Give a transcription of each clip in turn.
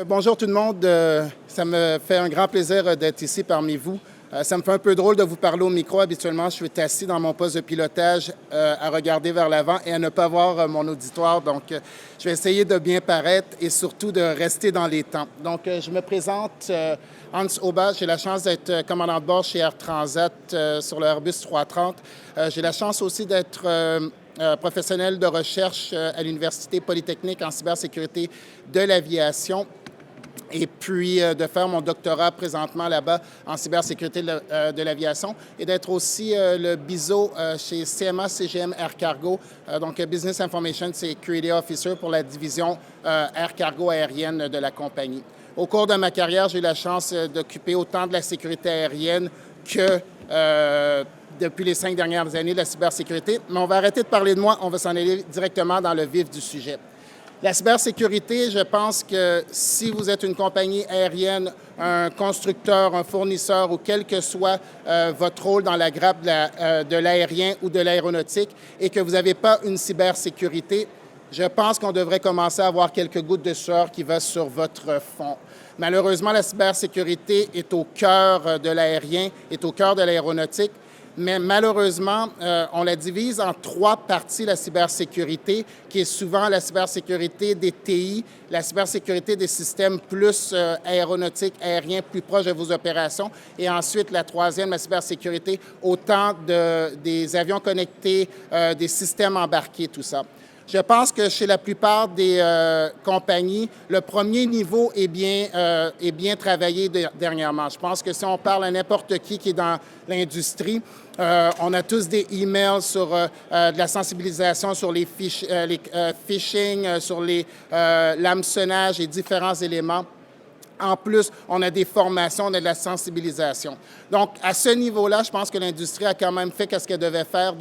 Bonjour tout le monde. Ça me fait un grand plaisir d'être ici parmi vous. Ça me fait un peu drôle de vous parler au micro. Habituellement, je suis assis dans mon poste de pilotage à regarder vers l'avant et à ne pas voir mon auditoire. Donc, je vais essayer de bien paraître et surtout de rester dans les temps. Donc, je me présente Hans Oba. J'ai la chance d'être commandant de bord chez Air Transat sur le Airbus 330. J'ai la chance aussi d'être professionnel de recherche à l'Université polytechnique en cybersécurité de l'aviation et puis de faire mon doctorat présentement là-bas en cybersécurité de l'aviation et d'être aussi le BISO chez CMA CGM Air Cargo, donc Business Information Security Officer pour la division Air Cargo aérienne de la compagnie. Au cours de ma carrière, j'ai eu la chance d'occuper autant de la sécurité aérienne que depuis les 5 dernières années de la cybersécurité. Mais on va arrêter de parler de moi, on va s'en aller directement dans le vif du sujet. La cybersécurité, je pense que si vous êtes une compagnie aérienne, un constructeur, un fournisseur ou quel que soit votre rôle dans la grappe de l'aérien ou de l'aéronautique et que vous n'avez pas une cybersécurité, je pense qu'on devrait commencer à avoir quelques gouttes de sueur qui vont sur votre front. Malheureusement, la cybersécurité est au cœur de l'aérien, est au cœur de l'aéronautique. Mais malheureusement, on la divise en 3 parties, la cybersécurité, qui est souvent la cybersécurité des TI, la cybersécurité des systèmes plus aéronautiques, aériens, plus proches de vos opérations, et ensuite la 3e, la cybersécurité, autant des avions connectés, des systèmes embarqués, tout ça. Je pense que chez la plupart des compagnies, le premier niveau est bien travaillé dernièrement. Je pense que si on parle à n'importe qui est dans l'industrie, on a tous des emails sur de la sensibilisation sur les phishing, sur l'hameçonnage et différents éléments. En plus, on a des formations, on a de la sensibilisation. Donc, à ce niveau-là, je pense que l'industrie a quand même fait ce qu'elle devait faire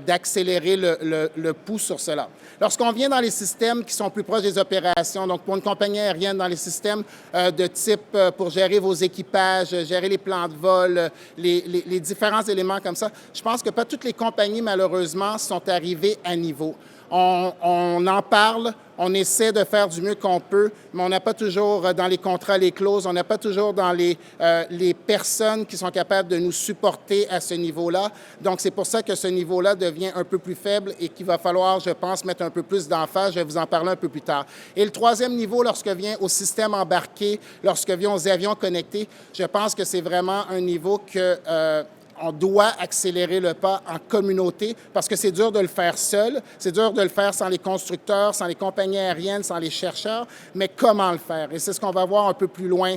d'accélérer le pouls sur cela. Lorsqu'on vient dans les systèmes qui sont plus proches des opérations, donc pour une compagnie aérienne, dans les systèmes de type pour gérer vos équipages, gérer les plans de vol, les différents éléments comme ça, je pense que pas toutes les compagnies, malheureusement, sont arrivées à niveau. On en parle, on essaie de faire du mieux qu'on peut, mais on n'a pas toujours dans les contrats les clauses, on n'a pas toujours dans les personnes qui sont capables de nous supporter à ce niveau-là. Donc, c'est pour ça que ce niveau-là devient un peu plus faible et qu'il va falloir, je pense, mettre un peu plus d'emphase. Je vais vous en parler un peu plus tard. Et le 3e niveau, lorsque vient au système embarqué, lorsque vient aux avions connectés, je pense que c'est vraiment un niveau que on doit accélérer le pas en communauté parce que c'est dur de le faire seul, c'est dur de le faire sans les constructeurs, sans les compagnies aériennes, sans les chercheurs, mais comment le faire? Et c'est ce qu'on va voir un peu plus loin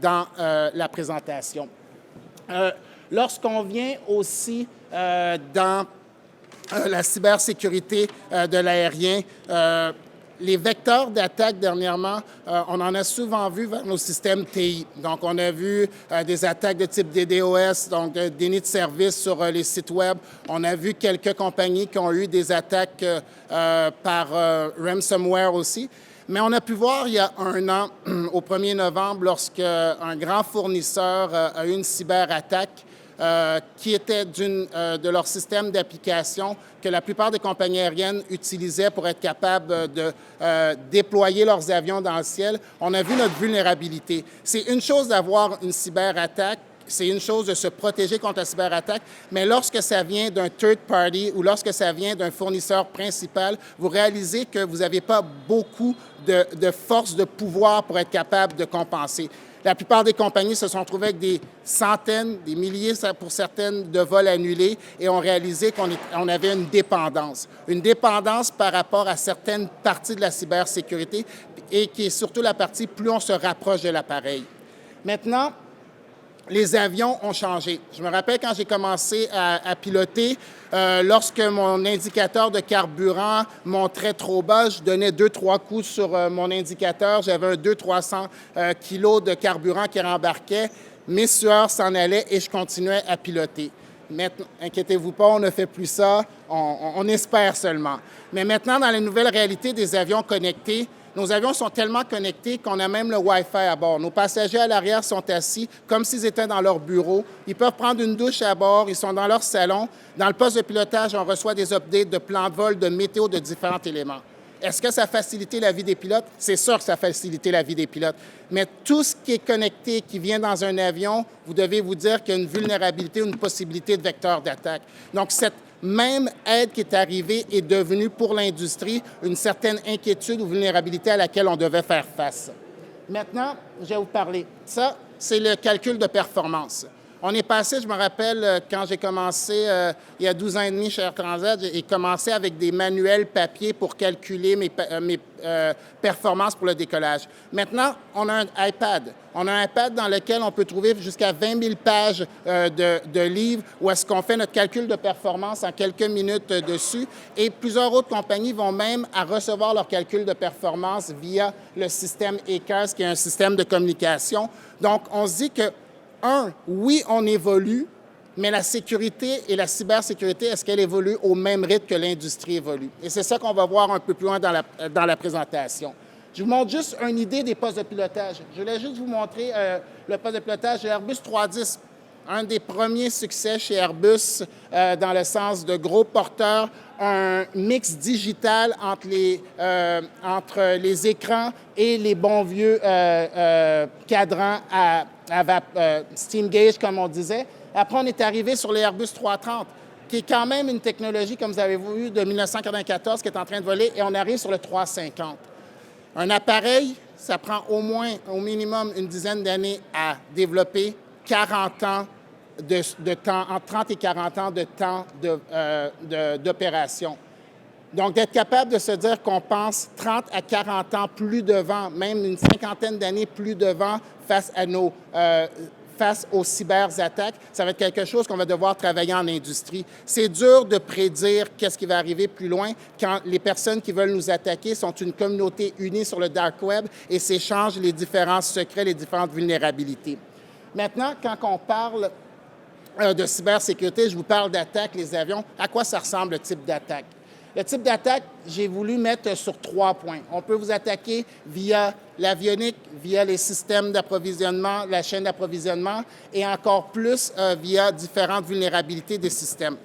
dans la présentation. Lorsqu'on vient aussi dans la cybersécurité de l'aérien, les vecteurs d'attaque, dernièrement, on en a souvent vu vers nos systèmes TI. Donc, on a vu des attaques de type DDoS, donc déni de service sur les sites Web. On a vu quelques compagnies qui ont eu des attaques par ransomware aussi. Mais on a pu voir il y a 1 an, au 1er novembre, lorsqu'un grand fournisseur a eu une cyberattaque qui était de leur système d'application que la plupart des compagnies aériennes utilisaient pour être capables de déployer leurs avions dans le ciel. On a vu notre vulnérabilité. C'est une chose d'avoir une cyberattaque, c'est une chose de se protéger contre la cyberattaque, mais lorsque ça vient d'un third party ou lorsque ça vient d'un fournisseur principal, vous réalisez que vous n'avez pas beaucoup de force, de pouvoir pour être capable de compenser. La plupart des compagnies se sont trouvées avec des centaines, des milliers pour certaines de vols annulés et ont réalisé qu'on avait une dépendance. Une dépendance par rapport à certaines parties de la cybersécurité et qui est surtout la partie plus on se rapproche de l'appareil. Maintenant, les avions ont changé. Je me rappelle quand j'ai commencé à piloter, lorsque mon indicateur de carburant montrait trop bas, je donnais 2-3 coups sur mon indicateur. J'avais un 200-300 kilos de carburant qui rembarquait. Mes sueurs s'en allaient et je continuais à piloter. Maintenant, inquiétez-vous pas, on ne fait plus ça, on espère seulement. Mais maintenant, dans la nouvelle réalité des avions connectés, nos avions sont tellement connectés qu'on a même le Wi-Fi à bord. Nos passagers à l'arrière sont assis comme s'ils étaient dans leur bureau. Ils peuvent prendre une douche à bord, ils sont dans leur salon. Dans le poste de pilotage, on reçoit des updates de plans de vol, de météo, de différents éléments. Est-ce que ça a facilité la vie des pilotes? C'est sûr que ça a facilité la vie des pilotes. Mais tout ce qui est connecté, qui vient dans un avion, vous devez vous dire qu'il y a une vulnérabilité ou une possibilité de vecteur d'attaque. Donc, cette même aide qui est arrivée est devenue pour l'industrie une certaine inquiétude ou vulnérabilité à laquelle on devait faire face. Maintenant, je vais vous parler. Ça, c'est le calcul de performance. On est passé, je me rappelle, quand j'ai commencé il y a 12 ans et demi chez Air Transat, j'ai commencé avec des manuels papier pour calculer mes performances pour le décollage. Maintenant, on a un iPad. On a un iPad dans lequel on peut trouver jusqu'à 20 000 pages de livres où est-ce qu'on fait notre calcul de performance en quelques minutes dessus. Et plusieurs autres compagnies vont même à recevoir leur calcul de performance via le système ECARS, qui est un système de communication. Donc, on se dit que oui, on évolue, mais la sécurité et la cybersécurité, est-ce qu'elle évolue au même rythme que l'industrie évolue? Et c'est ça qu'on va voir un peu plus loin dans la présentation. Je vous montre juste une idée des postes de pilotage. Je voulais juste vous montrer le poste de pilotage de Airbus 310, un des premiers succès chez Airbus dans le sens de gros porteurs, un mix digital entre les écrans et les bons vieux cadrans à steam gauge, comme on disait. Après, on est arrivé sur les Airbus 330, qui est quand même une technologie, comme vous avez vu, de 1994, qui est en train de voler, et on arrive sur le 350. Un appareil, ça prend au minimum une dizaine d'années à développer, 40 ans de temps, entre 30 et 40 ans de temps d'opération. Donc, d'être capable de se dire qu'on pense 30 à 40 ans plus devant, même une cinquantaine d'années plus devant face aux cyberattaques, ça va être quelque chose qu'on va devoir travailler en industrie. C'est dur de prédire qu'est-ce qui va arriver plus loin quand les personnes qui veulent nous attaquer sont une communauté unie sur le dark web et s'échangent les différents secrets, les différentes vulnérabilités. Maintenant, quand on parle de cybersécurité, je vous parle d'attaque, les avions. À quoi ça ressemble le type d'attaque? Le type d'attaque, j'ai voulu mettre sur 3 points. On peut vous attaquer via l'avionique, via les systèmes d'approvisionnement, la chaîne d'approvisionnement, et encore plus via différentes vulnérabilités des systèmes.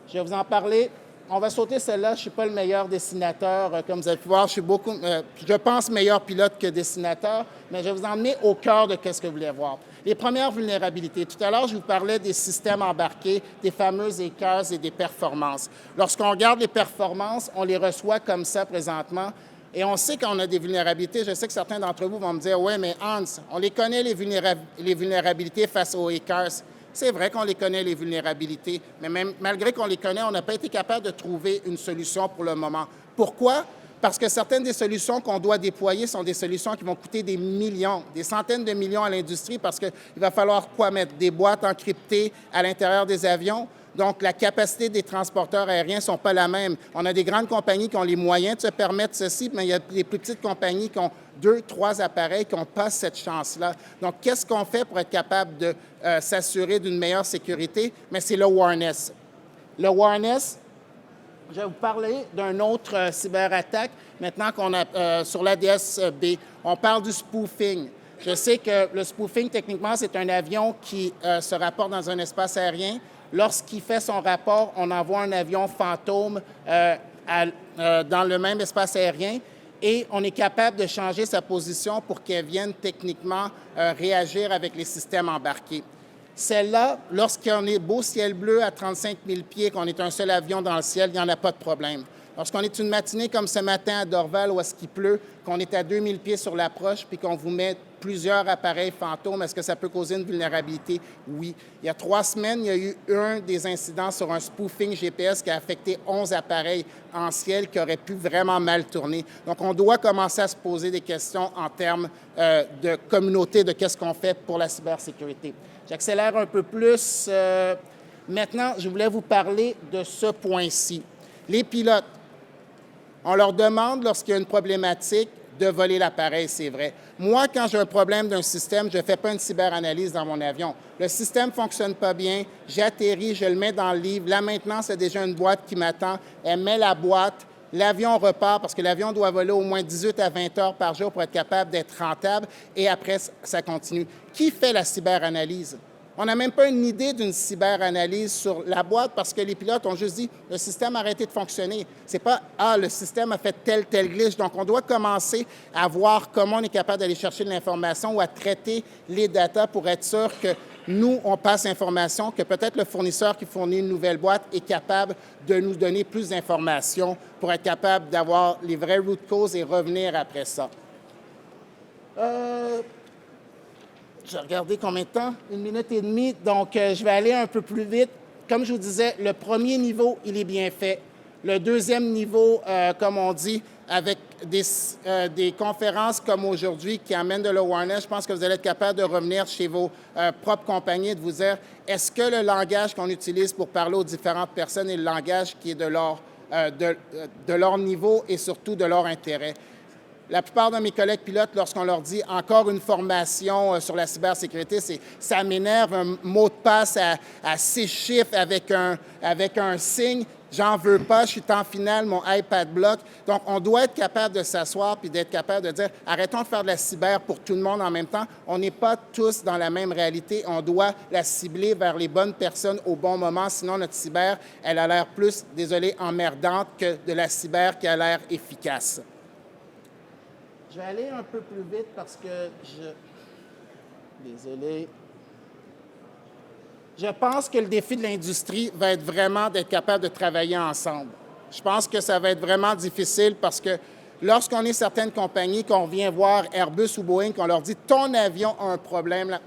Je vais vous en parler. On va sauter celle-là. Je ne suis pas le meilleur dessinateur, comme vous allez pu voir. Je pense, meilleur pilote que dessinateur, mais je vais vous emmener au cœur de ce que vous voulez voir. Les premières vulnérabilités. Tout à l'heure, je vous parlais des systèmes embarqués, des fameux ECARS et des performances. Lorsqu'on regarde les performances, on les reçoit comme ça présentement. Et on sait qu'on a des vulnérabilités. Je sais que certains d'entre vous vont me dire « Ouais, mais Hans, on les connaît, les vulnérabilités face aux ECARS. » C'est vrai qu'on les connaît, les vulnérabilités, mais même, malgré qu'on les connaît, on n'a pas été capable de trouver une solution pour le moment. Pourquoi? Parce que certaines des solutions qu'on doit déployer sont des solutions qui vont coûter des millions, des centaines de millions à l'industrie parce qu'il va falloir mettre des boîtes encryptées à l'intérieur des avions. Donc, la capacité des transporteurs aériens ne sont pas la même. On a des grandes compagnies qui ont les moyens de se permettre ceci, mais il y a des plus petites compagnies qui ont 2, 3 appareils qui n'ont pas cette chance-là. Donc, qu'est-ce qu'on fait pour être capable de s'assurer d'une meilleure sécurité? Mais c'est le awareness. Le awareness, je vais vous parler d'une autre cyberattaque maintenant qu'on a sur l'ADS-B. On parle du spoofing. Je sais que le spoofing, techniquement, c'est un avion qui se rapporte dans un espace aérien. Lorsqu'il fait son rapport, on envoie un avion fantôme dans le même espace aérien et on est capable de changer sa position pour qu'elle vienne techniquement réagir avec les systèmes embarqués. Celle-là, lorsqu'on est beau ciel bleu à 35 000 pieds, qu'on est un seul avion dans le ciel, il n'y en a pas de problème. Lorsqu'on est une matinée comme ce matin à Dorval, où est-ce qu'il pleut, qu'on est à 2000 pieds sur l'approche, puis qu'on vous met plusieurs appareils fantômes, est-ce que ça peut causer une vulnérabilité? Oui. Il y a 3 semaines, il y a eu un des incidents sur un spoofing GPS qui a affecté 11 appareils en ciel qui auraient pu vraiment mal tourner. Donc, on doit commencer à se poser des questions en termes de communauté, de qu'est-ce qu'on fait pour la cybersécurité. J'accélère un peu plus. Maintenant, je voulais vous parler de ce point-ci. Les pilotes, on leur demande, lorsqu'il y a une problématique, de voler l'appareil, c'est vrai. Moi, quand j'ai un problème d'un système, je ne fais pas une cyberanalyse dans mon avion. Le système ne fonctionne pas bien, j'atterris, je le mets dans le livre. Là, maintenant, c'est déjà une boîte qui m'attend. Elle met la boîte, l'avion repart parce que l'avion doit voler au moins 18 à 20 heures par jour pour être capable d'être rentable et après, ça continue. Qui fait la cyberanalyse? On n'a même pas une idée d'une cyberanalyse sur la boîte parce que les pilotes ont juste dit le système a arrêté de fonctionner. C'est pas le système a fait tel glitch. Donc, on doit commencer à voir comment on est capable d'aller chercher de l'information ou à traiter les datas pour être sûr que nous, on passe l'information, que peut-être le fournisseur qui fournit une nouvelle boîte est capable de nous donner plus d'informations pour être capable d'avoir les vraies root causes et revenir après ça. J'ai regardé combien de temps? 1 minute et demie. Donc, je vais aller un peu plus vite. Comme je vous disais, le premier niveau, il est bien fait. Le deuxième niveau, comme on dit, avec des conférences comme aujourd'hui qui amènent de l'awareness, je pense que vous allez être capable de revenir chez vos propres compagnies et de vous dire, est-ce que le langage qu'on utilise pour parler aux différentes personnes est le langage qui est de leur niveau et surtout de leur intérêt? La plupart de mes collègues pilotes, lorsqu'on leur dit encore une formation sur la cybersécurité, ça m'énerve, un mot de passe à 6 chiffres avec un signe. J'en veux pas, je suis en finale, mon iPad bloque. Donc, on doit être capable de s'asseoir puis d'être capable de dire arrêtons de faire de la cyber pour tout le monde en même temps. On n'est pas tous dans la même réalité. On doit la cibler vers les bonnes personnes au bon moment. Sinon, notre cyber, elle a l'air plus, désolé, emmerdante que de la cyber qui a l'air efficace. Je vais aller un peu plus vite parce que Désolé. Je pense que le défi de l'industrie va être vraiment d'être capable de travailler ensemble. Je pense que ça va être vraiment difficile parce que lorsqu'on est certaines compagnies, qu'on vient voir Airbus ou Boeing, qu'on leur dit « ton avion a un problème »,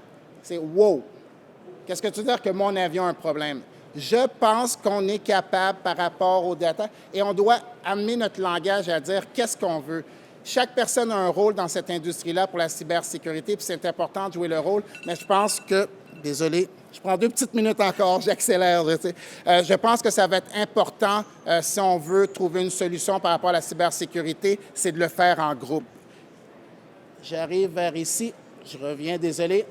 c'est « wow ». Qu'est-ce que tu veux dire que mon avion a un problème? Je pense qu'on est capable par rapport aux data et on doit amener notre langage à dire qu'est-ce qu'on veut. Chaque personne a un rôle dans cette industrie-là pour la cybersécurité, puis c'est important de jouer le rôle, mais je pense que, désolé, je prends 2 petites minutes encore, j'accélère. Je pense que ça va être important si on veut trouver une solution par rapport à la cybersécurité, c'est de le faire en groupe. J'arrive vers ici, je reviens, désolé.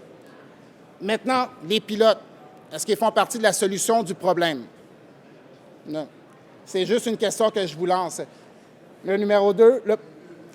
Maintenant, les pilotes, est-ce qu'ils font partie de la solution du problème? Non. C'est juste une question que je vous lance. Le numéro 2,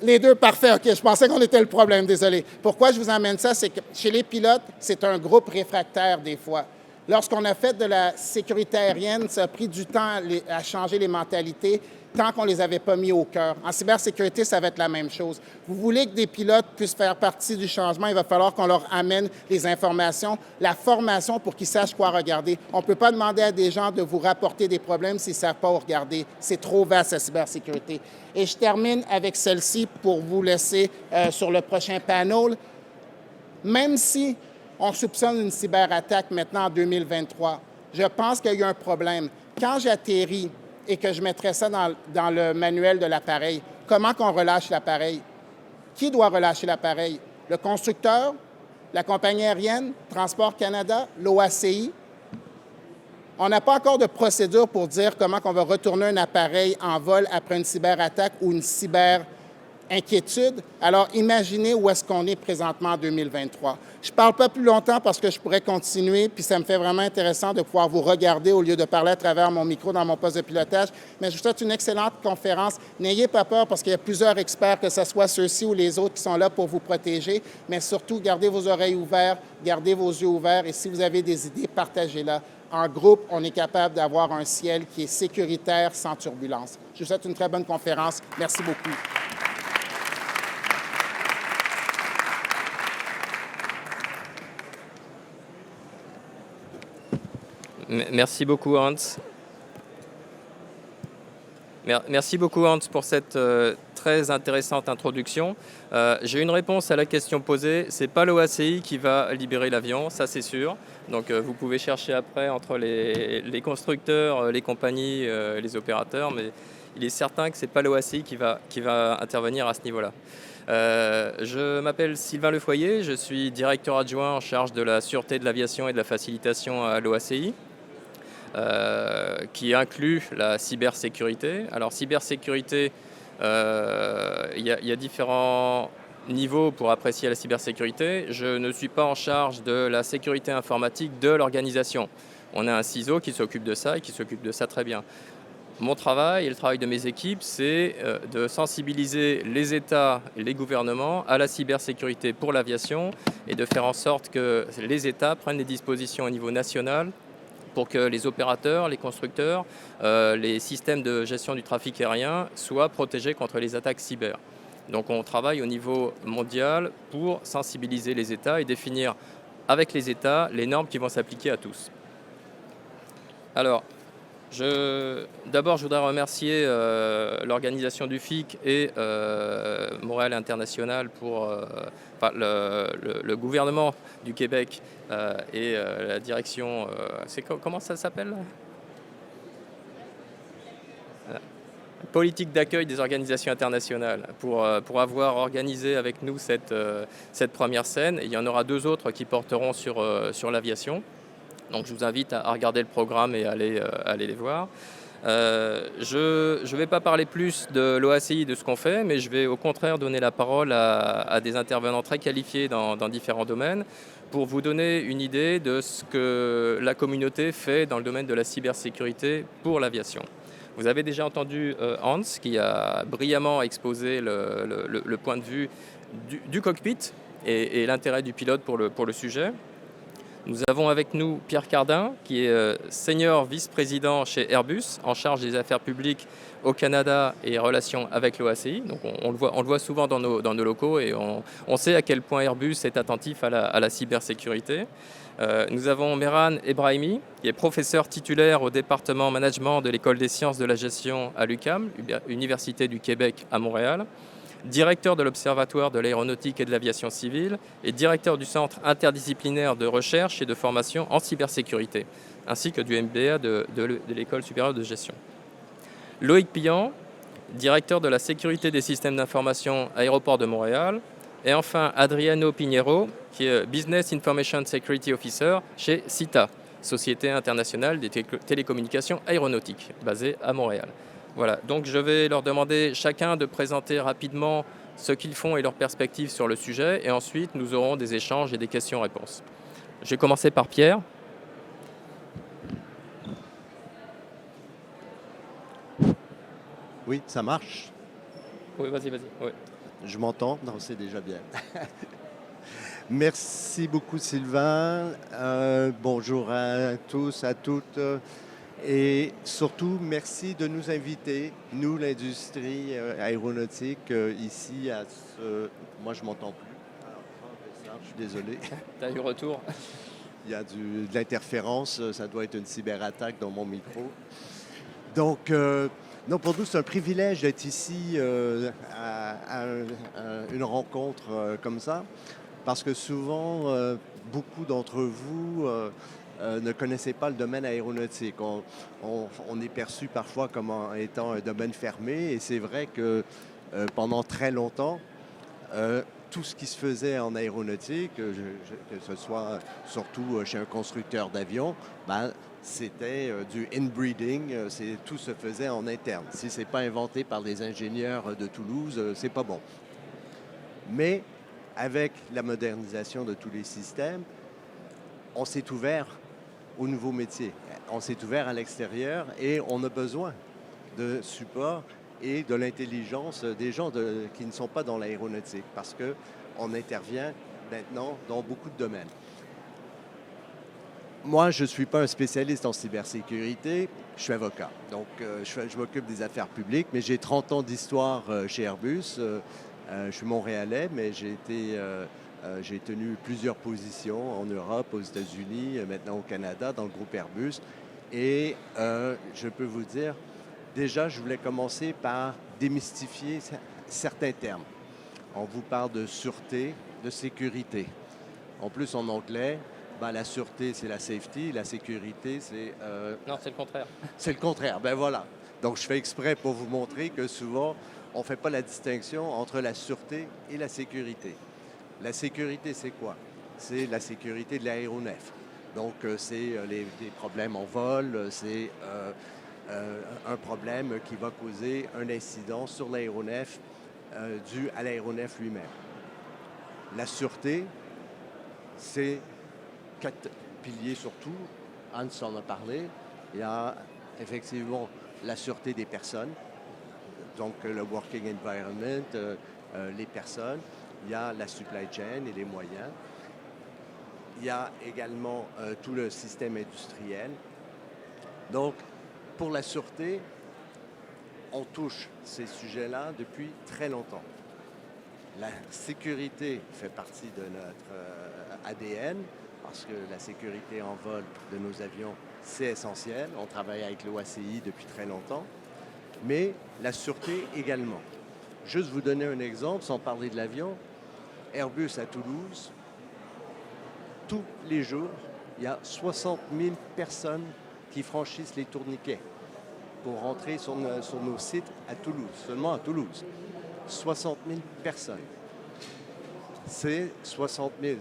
les deux, parfait, OK. Je pensais qu'on était le problème, désolé. Pourquoi je vous emmène ça? C'est que chez les pilotes, c'est un groupe réfractaire des fois. Lorsqu'on a fait de la sécurité aérienne, ça a pris du temps à changer les mentalités tant qu'on ne les avait pas mis au cœur. En cybersécurité, ça va être la même chose. Vous voulez que des pilotes puissent faire partie du changement, il va falloir qu'on leur amène les informations, la formation pour qu'ils sachent quoi regarder. On ne peut pas demander à des gens de vous rapporter des problèmes s'ils ne savent pas où regarder. C'est trop vaste, la cybersécurité. Et je termine avec celle-ci pour vous laisser sur le prochain panel. Même si on soupçonne une cyberattaque maintenant en 2023, je pense qu'il y a eu un problème. Quand j'atterris et que je mettrais ça dans le manuel de l'appareil, comment qu'on relâche l'appareil? Qui doit relâcher l'appareil? Le constructeur, la compagnie aérienne, Transport Canada, l'OACI? On n'a pas encore de procédure pour dire comment on va retourner un appareil en vol après une cyberattaque ou une cyber-inquiétude. Alors, imaginez où est-ce qu'on est présentement en 2023. Je ne parle pas plus longtemps parce que je pourrais continuer, puis ça me fait vraiment intéressant de pouvoir vous regarder au lieu de parler à travers mon micro dans mon poste de pilotage. Mais je vous souhaite une excellente conférence. N'ayez pas peur parce qu'il y a plusieurs experts, que ce soit ceux-ci ou les autres, qui sont là pour vous protéger. Mais surtout, gardez vos oreilles ouvertes, gardez vos yeux ouverts et si vous avez des idées, partagez-les. En groupe, on est capable d'avoir un ciel qui est sécuritaire, sans turbulence. Je vous souhaite une très bonne conférence. Merci beaucoup. Merci beaucoup, Hans. Merci beaucoup, Hans, pour cette très intéressante introduction. J'ai une réponse à la question posée. Ce n'est pas l'OACI qui va libérer l'avion, ça c'est sûr. Donc vous pouvez chercher après entre les constructeurs, les compagnies, les opérateurs, mais il est certain que ce n'est pas l'OACI qui va intervenir à ce niveau-là. Je m'appelle Sylvain Lefoyer, je suis directeur adjoint en charge de la sûreté de l'aviation et de la facilitation à l'OACI. Qui inclut la cybersécurité. Alors, cybersécurité, il y a différents niveaux pour apprécier la cybersécurité. Je ne suis pas en charge de la sécurité informatique de l'organisation. On a un CISO qui s'occupe de ça et qui s'occupe de ça très bien. Mon travail et le travail de mes équipes, c'est de sensibiliser les États et les gouvernements à la cybersécurité pour l'aviation et de faire en sorte que les États prennent des dispositions au niveau national pour que les opérateurs, les constructeurs, les systèmes de gestion du trafic aérien soient protégés contre les attaques cyber. Donc on travaille au niveau mondial pour sensibiliser les États et définir avec les États les normes qui vont s'appliquer à tous. Alors, d'abord, je voudrais remercier l'organisation du FIC et Montréal International pour enfin, le gouvernement du Québec et la direction. Comment ça s'appelle? Politique d'accueil des organisations internationales pour avoir organisé avec nous cette première scène. Et il y en aura 2 autres qui porteront sur l'aviation. Donc je vous invite à regarder le programme et à aller les voir. Je ne vais pas parler plus de l'OACI, de ce qu'on fait, mais je vais au contraire donner la parole à des intervenants très qualifiés dans différents domaines pour vous donner une idée de ce que la communauté fait dans le domaine de la cybersécurité pour l'aviation. Vous avez déjà entendu Hans qui a brillamment exposé le point de vue du cockpit et l'intérêt du pilote pour le sujet. Nous avons avec nous Pierre Cardin, qui est senior vice-président chez Airbus, en charge des affaires publiques au Canada et relations avec l'OACI. Donc on le voit souvent dans nos locaux et on sait à quel point Airbus est attentif à la cybersécurité. Nous avons Mehran Ebrahimi, qui est professeur titulaire au département management de l'École des sciences de la gestion à l'UQAM, Université du Québec à Montréal, directeur de l'Observatoire de l'aéronautique et de l'aviation civile et directeur du Centre interdisciplinaire de recherche et de formation en cybersécurité, ainsi que du MBA de l'École supérieure de gestion. Loïc Pillan, directeur de la sécurité des systèmes d'information Aéroport de Montréal. Et enfin, Adriano Pinheiro, qui est Business Information Security Officer chez CITA, Société internationale des télécommunications aéronautiques, basée à Montréal. Voilà, donc je vais leur demander chacun de présenter rapidement ce qu'ils font et leurs perspectives sur le sujet, et ensuite nous aurons des échanges et des questions-réponses. Je vais commencer par Pierre. Oui, ça marche. Oui, vas-y. Oui. Je m'entends? Non, c'est déjà bien. Merci beaucoup, Sylvain. Bonjour à tous, à toutes. Et surtout, merci de nous inviter, nous, l'industrie aéronautique, ici à ce... Moi, je m'entends plus. Alors, je suis désolé. Tu as eu retour? Il y a de l'interférence. Ça doit être une cyberattaque dans mon micro. Donc... non, pour nous, c'est un privilège d'être ici à une rencontre comme ça, parce que souvent, beaucoup d'entre vous ne connaissez pas le domaine aéronautique. On est perçu parfois comme étant un domaine fermé, et c'est vrai que pendant très longtemps, tout ce qui se faisait en aéronautique, que ce soit surtout chez un constructeur d'avions, c'était du inbreeding, tout se faisait en interne. Si ce n'est pas inventé par des ingénieurs de Toulouse, c'est pas bon. Mais avec la modernisation de tous les systèmes, on s'est ouvert aux nouveaux métiers. On s'est ouvert à l'extérieur et on a besoin de support et de l'intelligence des gens qui ne sont pas dans l'aéronautique, parce qu'on intervient maintenant dans beaucoup de domaines. Moi, je ne suis pas un spécialiste en cybersécurité, je suis avocat. Donc, je m'occupe des affaires publiques, mais j'ai 30 ans d'histoire chez Airbus. Je suis montréalais, mais j'ai tenu plusieurs positions en Europe, aux États-Unis, maintenant au Canada, dans le groupe Airbus. Et je peux vous dire, déjà, je voulais commencer par démystifier certains termes. On vous parle de sûreté, de sécurité. En plus, en anglais, la sûreté, c'est la safety. La sécurité, c'est... Non, c'est le contraire. C'est le contraire, ben voilà. Donc, je fais exprès pour vous montrer que souvent, on ne fait pas la distinction entre la sûreté et la sécurité. La sécurité, c'est quoi? C'est la sécurité de l'aéronef. Donc, c'est les problèmes en vol, c'est un problème qui va causer un incident sur l'aéronef dû à l'aéronef lui-même. La sûreté, c'est 4 piliers surtout. Hans en a parlé. Il y a effectivement la sûreté des personnes, donc le working environment, les personnes. Il y a la supply chain et les moyens. Il y a également tout le système industriel. Donc, pour la sûreté, on touche ces sujets-là depuis très longtemps. La sécurité fait partie de notre ADN, parce que la sécurité en vol de nos avions, c'est essentiel. On travaille avec l'OACI depuis très longtemps, mais la sûreté également. Juste vous donner un exemple, sans parler de l'avion, Airbus à Toulouse, tous les jours, il y a 60 000 personnes qui franchissent les tourniquets pour rentrer sur nos sites à Toulouse, seulement à Toulouse. 60 000 personnes. C'est 60 000.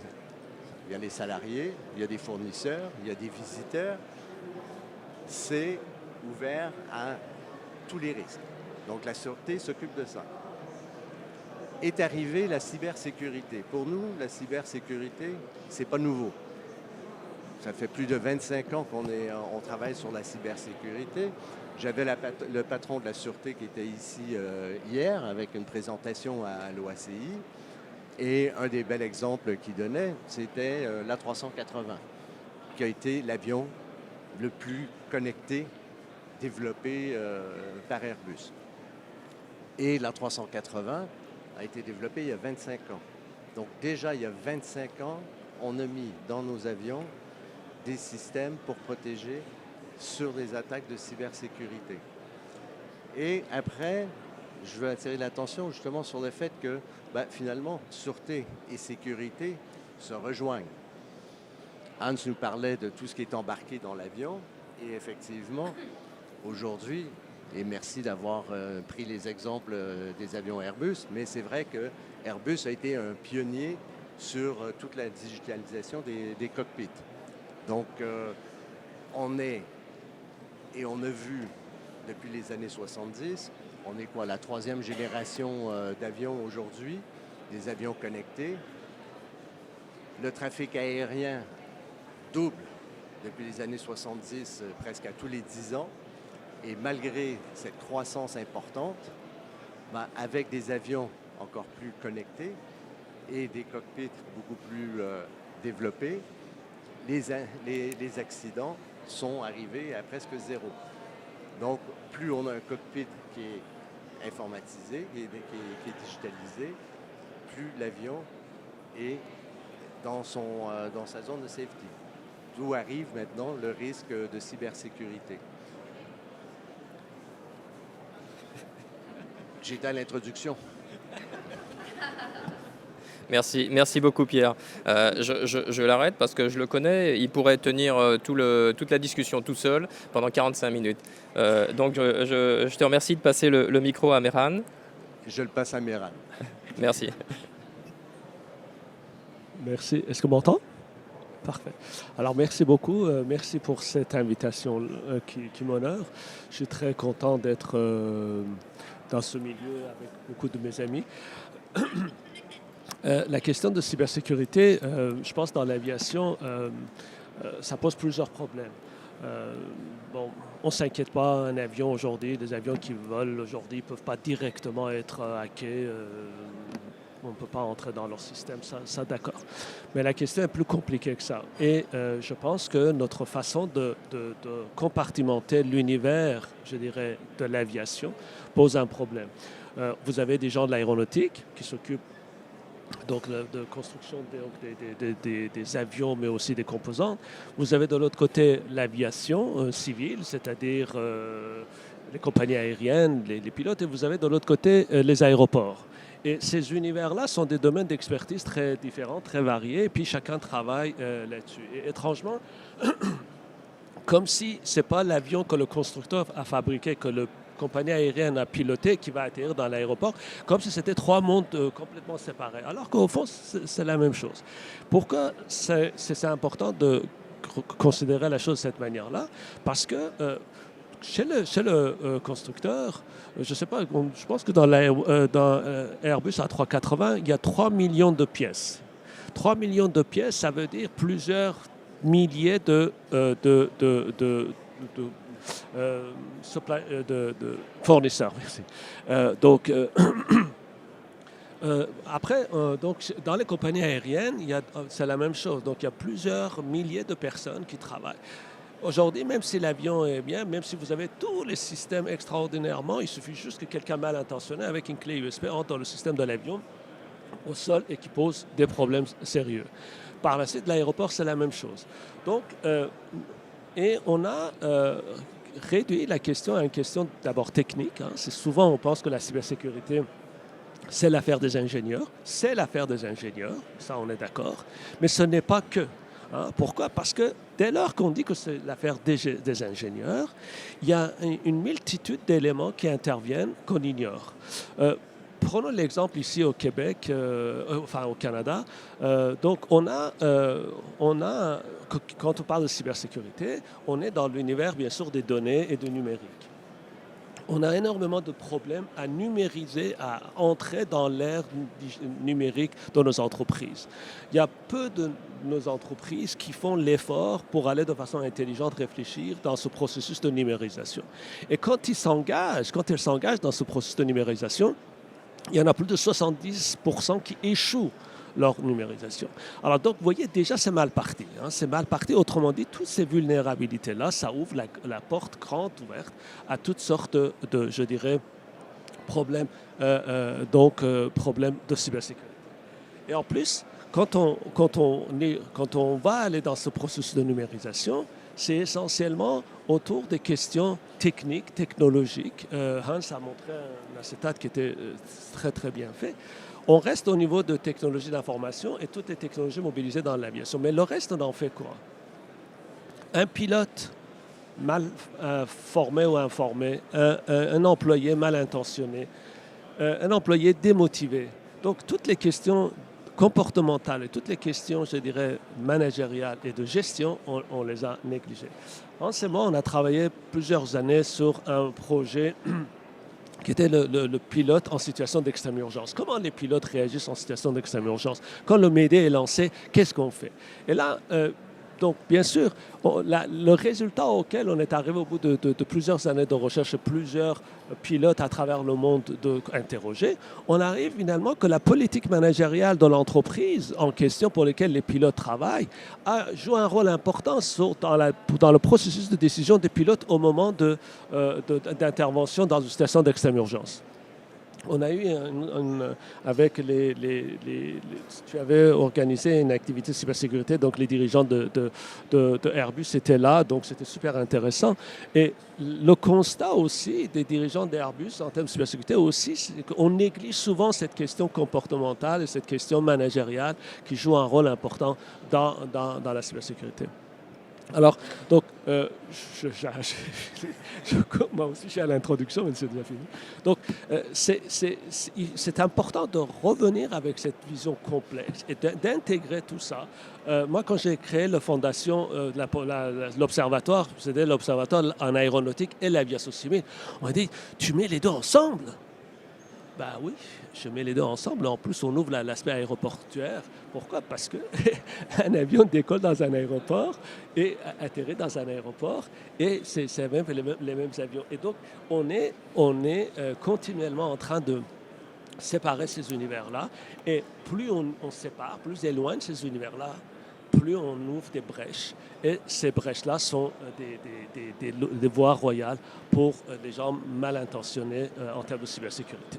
Il y a les salariés, il y a des fournisseurs, il y a des visiteurs. C'est ouvert à tous les risques. Donc la sûreté s'occupe de ça. Est arrivée la cybersécurité. Pour nous, la cybersécurité, c'est pas nouveau. Ça fait plus de 25 ans qu'on travaille sur la cybersécurité. J'avais le patron de la sûreté qui était ici hier avec une présentation à l'OACI. Et un des bels exemples qu'il donnait, c'était l'A380, qui a été l'avion le plus connecté, développé par Airbus. Et l'A380 a été développé il y a 25 ans. Donc déjà, il y a 25 ans, on a mis dans nos avions des systèmes pour protéger sur des attaques de cybersécurité. Et après, je veux attirer l'attention justement sur le fait que finalement, sûreté et sécurité se rejoignent. Hans nous parlait de tout ce qui est embarqué dans l'avion et effectivement, aujourd'hui, et merci d'avoir pris les exemples des avions Airbus, mais c'est vrai que Airbus a été un pionnier sur toute la digitalisation des cockpits. Donc, on est, et on a vu depuis les années 70, on est quoi, la 3e génération d'avions aujourd'hui, des avions connectés. Le trafic aérien double depuis les années 70, presque à tous les 10 ans. Et malgré cette croissance importante, avec des avions encore plus connectés et des cockpits beaucoup plus développés, les accidents sont arrivés à presque zéro. Donc, plus on a un cockpit qui est informatisé, qui est digitalisé, plus l'avion est dans sa zone de safety. D'où arrive maintenant le risque de cybersécurité. J'étais à l'introduction. Merci beaucoup Pierre. Je l'arrête parce que je le connais, il pourrait tenir toute la discussion tout seul pendant 45 minutes. Donc je te remercie de passer le micro à Mehran. Je le passe à Mehran. Merci. Merci. Est-ce qu'on m'entend? Parfait. Alors, merci beaucoup. Merci pour cette invitation qui m'honore. Je suis très content d'être dans ce milieu avec beaucoup de mes amis. La question de cybersécurité, je pense dans l'aviation, ça pose plusieurs problèmes. On ne s'inquiète pas, un avion aujourd'hui, des avions qui volent aujourd'hui ne peuvent pas directement être hackés. On ne peut pas entrer dans leur système, ça d'accord. Mais la question est plus compliquée que ça. Et je pense que notre façon de compartimenter l'univers, je dirais, de l'aviation pose un problème. Vous avez des gens de l'aéronautique qui s'occupent donc de construction des avions, mais aussi des composantes. Vous avez de l'autre côté l'aviation civile, c'est-à-dire les compagnies aériennes, les pilotes, et vous avez de l'autre côté les aéroports. Et ces univers-là sont des domaines d'expertise très différents, très variés, et puis chacun travaille là-dessus. Et étrangement, comme si ce n'est pas l'avion que le constructeur a fabriqué, que la compagnie aérienne a piloté, qui va atterrir dans l'aéroport, comme si c'était trois mondes complètement séparés. Alors qu'au fond, c'est la même chose. Pourquoi c'est important de considérer la chose de cette manière-là? Parce que chez le constructeur, je ne sais pas, je pense que dans Airbus A380, il y a 3 millions de pièces. 3 millions de pièces, ça veut dire plusieurs milliers de de fournisseurs. Merci. Donc, après, donc, dans les compagnies aériennes, c'est la même chose. Donc, il y a plusieurs milliers de personnes qui travaillent. Aujourd'hui, même si l'avion est bien, même si vous avez tous les systèmes extraordinairement, il suffit juste que quelqu'un mal intentionné avec une clé USB entre dans le système de l'avion au sol et qui pose des problèmes sérieux. Par la suite, l'aéroport, c'est la même chose. Donc, et on a réduit la question à une question d'abord technique. C'est souvent, on pense que la cybersécurité, c'est l'affaire des ingénieurs. C'est l'affaire des ingénieurs, ça on est d'accord. Mais ce n'est pas que. Pourquoi? Parce que dès lors qu'on dit que c'est l'affaire des ingénieurs, il y a une multitude d'éléments qui interviennent qu'on ignore. Prenons l'exemple ici au Québec, au Canada. Donc, quand on parle de cybersécurité, on est dans l'univers, bien sûr, des données et du numérique. On a énormément de problèmes à numériser, à entrer dans l'ère numérique de nos entreprises. Il y a peu de nos entreprises qui font l'effort pour aller de façon intelligente réfléchir dans ce processus de numérisation. Et quand elles s'engagent dans ce processus de numérisation, il y en a plus de 70% qui échouent leur numérisation. Alors donc, vous voyez, déjà, c'est mal parti. C'est mal parti. Autrement dit, toutes ces vulnérabilités-là, ça ouvre la porte grande ouverte à toutes sortes de je dirais, problèmes, problèmes de cybersécurité. Et en plus, quand on va aller dans ce processus de numérisation, c'est essentiellement autour des questions techniques, technologiques. Hans a montré un acétate qui était très, très bien fait. On reste au niveau de technologie d'information et toutes les technologies mobilisées dans l'aviation. Mais le reste, on en fait quoi? Un pilote mal formé ou informé, un employé mal intentionné, un employé démotivé. Donc, toutes les questions comportementales et toutes les questions, je dirais, managériales et de gestion, on les a négligées. En ce moment, on a travaillé plusieurs années sur un projet qui était le pilote en situation d'extrême urgence. Comment les pilotes réagissent en situation d'extrême urgence? Quand le Mayday est lancé, qu'est-ce qu'on fait? Et là, donc, bien sûr, le résultat auquel on est arrivé au bout de plusieurs années de recherche, plusieurs pilotes à travers le monde interrogés, on arrive finalement que la politique managériale de l'entreprise en question pour laquelle les pilotes travaillent joue un rôle important dans le processus de décision des pilotes au moment d'intervention dans une situation d'extrême urgence. On a eu, tu avais organisé une activité de cybersécurité, donc les dirigeants de Airbus étaient là, donc c'était super intéressant. Et le constat aussi des dirigeants d'Airbus en termes de cybersécurité aussi, c'est qu'on néglige souvent cette question comportementale et cette question managériale qui joue un rôle important dans la cybersécurité. Alors, donc, moi aussi, je suis à l'introduction, mais c'est déjà fini. Donc, c'est important de revenir avec cette vision complexe et d'intégrer tout ça. Moi, quand j'ai créé la fondation, l'observatoire, c'était l'observatoire en aéronautique et l'aviation civile, on m'a dit, tu mets les deux ensemble? Ben oui, je mets les deux ensemble. En plus, on ouvre l'aspect aéroportuaire. Pourquoi? Parce qu'un avion décolle dans un aéroport et atterrit dans un aéroport et c'est même les mêmes avions. Et donc, on est continuellement en train de séparer ces univers-là. Et plus on sépare, plus on éloigne ces univers-là, plus on ouvre des brèches. Et ces brèches-là sont des voies royales pour des gens mal intentionnés en termes de cybersécurité.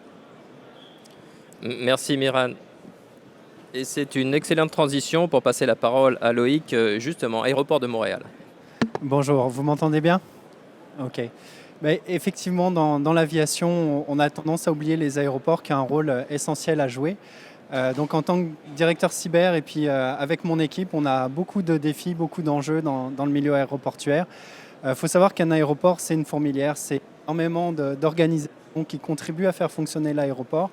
Merci Miran. Et c'est une excellente transition pour passer la parole à Loïc, justement, aéroport de Montréal. Bonjour, vous m'entendez bien? Ok. Mais effectivement, dans l'aviation, on a tendance à oublier les aéroports qui ont un rôle essentiel à jouer. Donc en tant que directeur cyber et puis avec mon équipe, on a beaucoup de défis, beaucoup d'enjeux dans le milieu aéroportuaire. Faut savoir qu'un aéroport, c'est une fourmilière, c'est énormément d'organisations qui contribuent à faire fonctionner l'aéroport.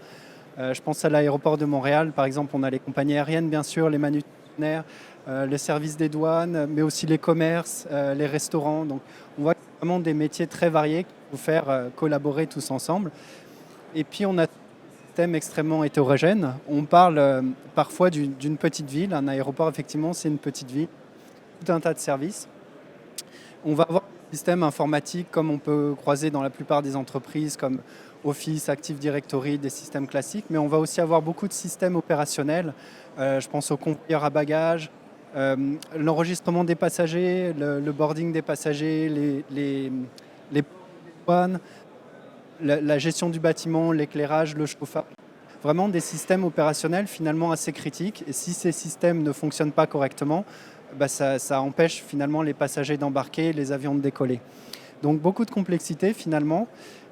Je pense à l'aéroport de Montréal, par exemple, on a les compagnies aériennes, bien sûr, les manutentionnaires, les services des douanes, mais aussi les commerces, les restaurants. Donc, on voit vraiment des métiers très variés qui vont faire collaborer tous ensemble. Et puis, on a un système extrêmement hétérogène. On parle parfois d'une petite ville. Un aéroport, effectivement, c'est une petite ville, tout un tas de services. On va avoir systèmes informatiques comme on peut croiser dans la plupart des entreprises, comme Office, Active Directory, des systèmes classiques, mais on va aussi avoir beaucoup de systèmes opérationnels. Je pense au convoyeur à bagages, l'enregistrement des passagers, le boarding des passagers, les douanes, la gestion du bâtiment, l'éclairage, le chauffage. Vraiment des systèmes opérationnels finalement assez critiques. Et si ces systèmes ne fonctionnent pas correctement, ça empêche finalement les passagers d'embarquer, les avions de décoller. Donc beaucoup de complexité finalement.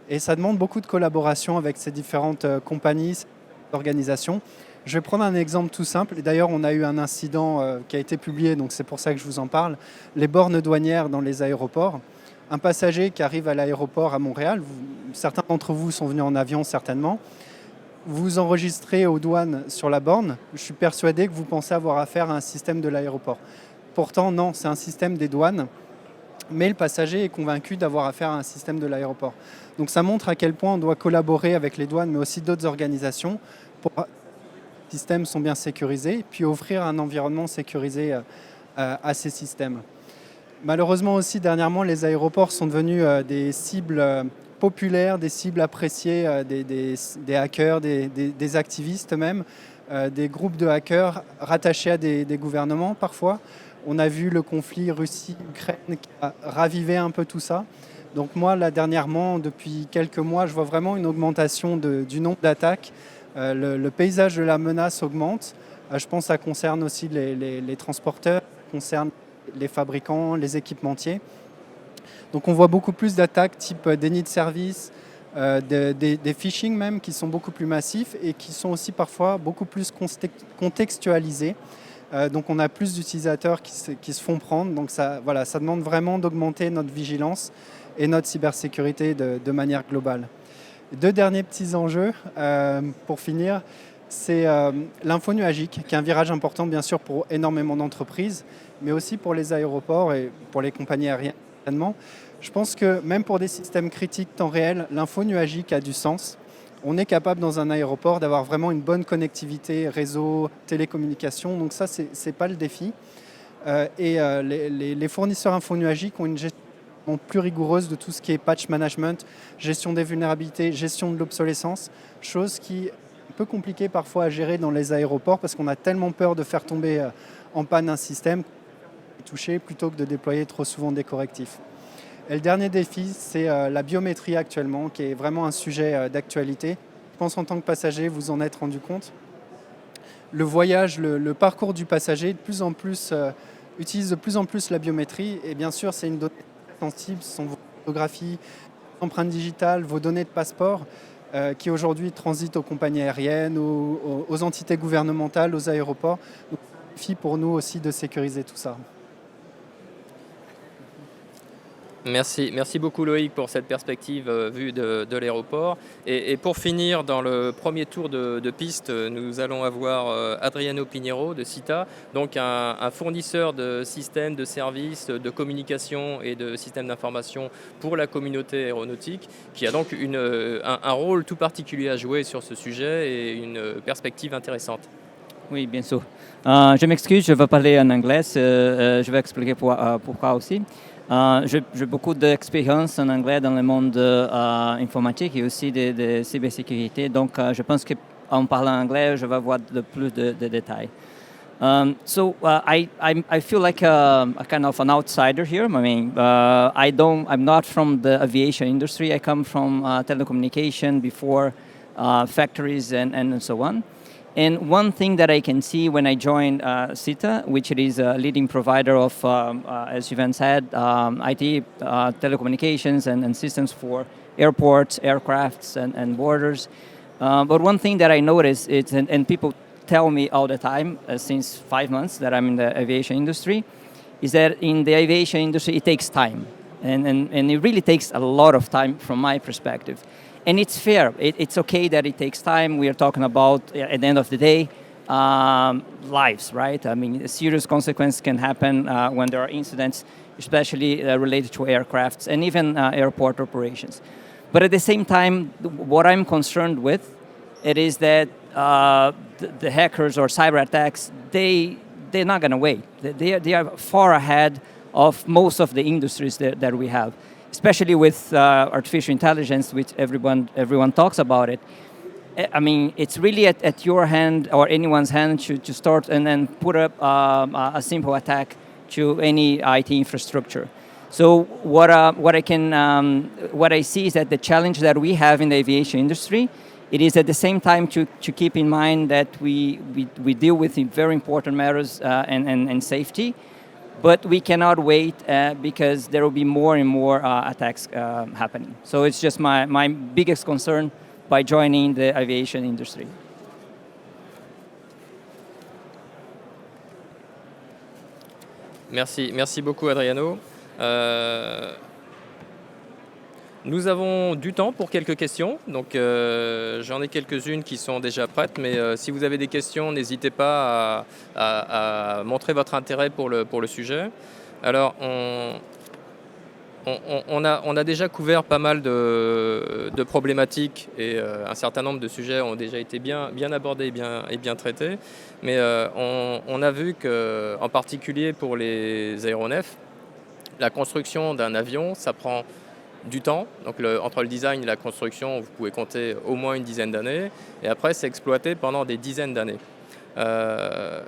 Et ça demande beaucoup de collaboration avec ces différentes compagnies, ces organisations. Je vais prendre un exemple tout simple. Et d'ailleurs, on a eu un incident qui a été publié, donc c'est pour ça que je vous en parle. Les bornes douanières dans les aéroports. Un passager qui arrive à l'aéroport à Montréal, certains d'entre vous sont venus en avion certainement, vous enregistrez aux douanes sur la borne, je suis persuadé que vous pensez avoir affaire à un système de l'aéroport. Pourtant, non, c'est un système des douanes, mais le passager est convaincu d'avoir affaire à un système de l'aéroport. Donc ça montre à quel point on doit collaborer avec les douanes, mais aussi d'autres organisations, pour que les systèmes sont bien sécurisés, puis offrir un environnement sécurisé à ces systèmes. Malheureusement aussi, dernièrement, les aéroports sont devenus des cibles populaires, des cibles appréciées des hackers, des activistes même, des groupes de hackers rattachés à des gouvernements parfois. On a vu le conflit Russie-Ukraine qui a ravivé un peu tout ça. Donc moi, là, dernièrement, depuis quelques mois, je vois vraiment une augmentation du nombre d'attaques. Le paysage de la menace augmente. Je pense que ça concerne aussi les transporteurs, ça concerne les fabricants, les équipementiers. Donc on voit beaucoup plus d'attaques type déni de service, des phishing même qui sont beaucoup plus massifs et qui sont aussi parfois beaucoup plus contextualisés. Donc on a plus d'utilisateurs qui se font prendre. Donc ça demande vraiment d'augmenter notre vigilance et notre cybersécurité de manière globale. 2 derniers petits enjeux pour finir. C'est l'info nuagique, qui est un virage important bien sûr pour énormément d'entreprises, mais aussi pour les aéroports et pour les compagnies aériennes. Je pense que même pour des systèmes critiques temps réel, l'info nuagique a du sens. On est capable dans un aéroport d'avoir vraiment une bonne connectivité, réseau, télécommunications, donc ça c'est pas le défi. Les fournisseurs info nuagiques ont une gestion plus rigoureuse de tout ce qui est patch management, gestion des vulnérabilités, gestion de l'obsolescence, chose qui un peu compliqué parfois à gérer dans les aéroports parce qu'on a tellement peur de faire tomber en panne un système touché plutôt que de déployer trop souvent des correctifs. Et le dernier défi, c'est la biométrie actuellement, qui est vraiment un sujet d'actualité. Je pense en tant que passager, vous en êtes rendu compte. Le voyage, le parcours du passager utilise de plus en plus la biométrie. Et bien sûr, c'est une donnée sensible, ce sont vos photographies, vos empreintes digitales, vos données de passeport qui aujourd'hui transitent aux compagnies aériennes, aux entités gouvernementales, aux aéroports. Donc, c'est un défi pour nous aussi de sécuriser tout ça. Merci beaucoup Loïc pour cette perspective vue de l'aéroport. Et pour finir, dans le premier tour de piste, nous allons avoir Adriano Pinheiro de CITA, donc un fournisseur de systèmes, de services, de communication et de systèmes d'information pour la communauté aéronautique, qui a donc un rôle tout particulier à jouer sur ce sujet et une perspective intéressante. Oui, bien sûr. Je m'excuse, je vais parler en anglais, je vais expliquer pourquoi aussi. J'ai beaucoup d'expérience en anglais dans le monde informatique et aussi de cybersécurité, donc je pense qu'en parlant anglais, je vais avoir plus de détails. I feel like a kind of an outsider here. I mean, I'm not from the aviation industry. I come from telecommunication before factories and so on. And one thing that I can see when I joined CITA, which is a leading provider of, as Ivan said, IT, telecommunications and systems for airports, aircrafts, and borders. But one thing that I noticed, and people tell me all the time, since 5 months that I'm in the aviation industry, is that in the aviation industry, it takes time. And it really takes a lot of time from my perspective. And it's fair. It's okay that it takes time. We are talking about, at the end of the day, lives, right? I mean, a serious consequence can happen when there are incidents, especially related to aircrafts and even airport operations. But at the same time, what I'm concerned with, it is that the hackers or cyber attacks, they're not going to wait. They are far ahead of most of the industries that we have, especially with artificial intelligence, which everyone talks about it. I mean, it's really at your hand or anyone's hand to start and then put up a simple attack to any IT infrastructure. So what I see is that the challenge that we have in the aviation industry, it is at the same time to keep in mind that we deal with very important matters and safety, but we cannot wait because there will be more and more attacks happening. So it's just my biggest concern by joining the aviation industry. Merci beaucoup Adriano. Nous avons du temps pour quelques questions, donc j'en ai quelques-unes qui sont déjà prêtes, mais si vous avez des questions, n'hésitez pas à montrer votre intérêt pour le sujet. Alors, on a déjà couvert pas mal de problématiques et un certain nombre de sujets ont déjà été bien abordés et bien traités, mais on a vu qu'en particulier pour les aéronefs, la construction d'un avion, ça prend du temps. Donc entre le design et la construction, vous pouvez compter au moins une dizaine d'années. Et après, c'est exploité pendant des dizaines d'années. Un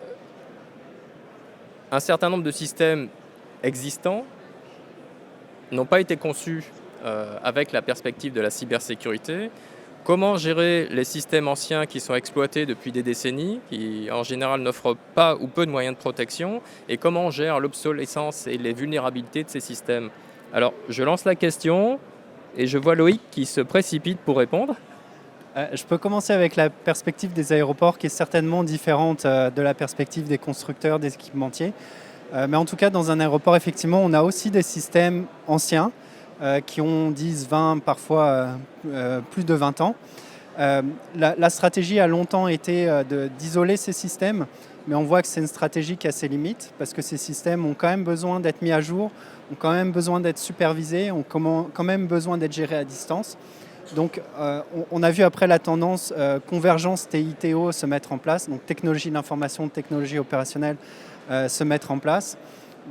certain nombre de systèmes existants n'ont pas été conçus avec la perspective de la cybersécurité. Comment gérer les systèmes anciens qui sont exploités depuis des décennies, qui en général n'offrent pas ou peu de moyens de protection, et comment on gère l'obsolescence et les vulnérabilités de ces systèmes? Alors, je lance la question et je vois Loïc qui se précipite pour répondre. Je peux commencer avec la perspective des aéroports qui est certainement différente de la perspective des constructeurs, des équipementiers. Mais en tout cas, dans un aéroport, effectivement, on a aussi des systèmes anciens qui ont 10, 20, parfois plus de 20 ans. La stratégie a longtemps été d'isoler ces systèmes, mais on voit que c'est une stratégie qui a ses limites parce que ces systèmes ont quand même besoin d'être mis à jour, ont quand même besoin d'être supervisés, ont quand même besoin d'être gérés à distance. Donc on a vu après la tendance convergence TITO se mettre en place, donc technologie d'information, technologie opérationnelle se mettre en place.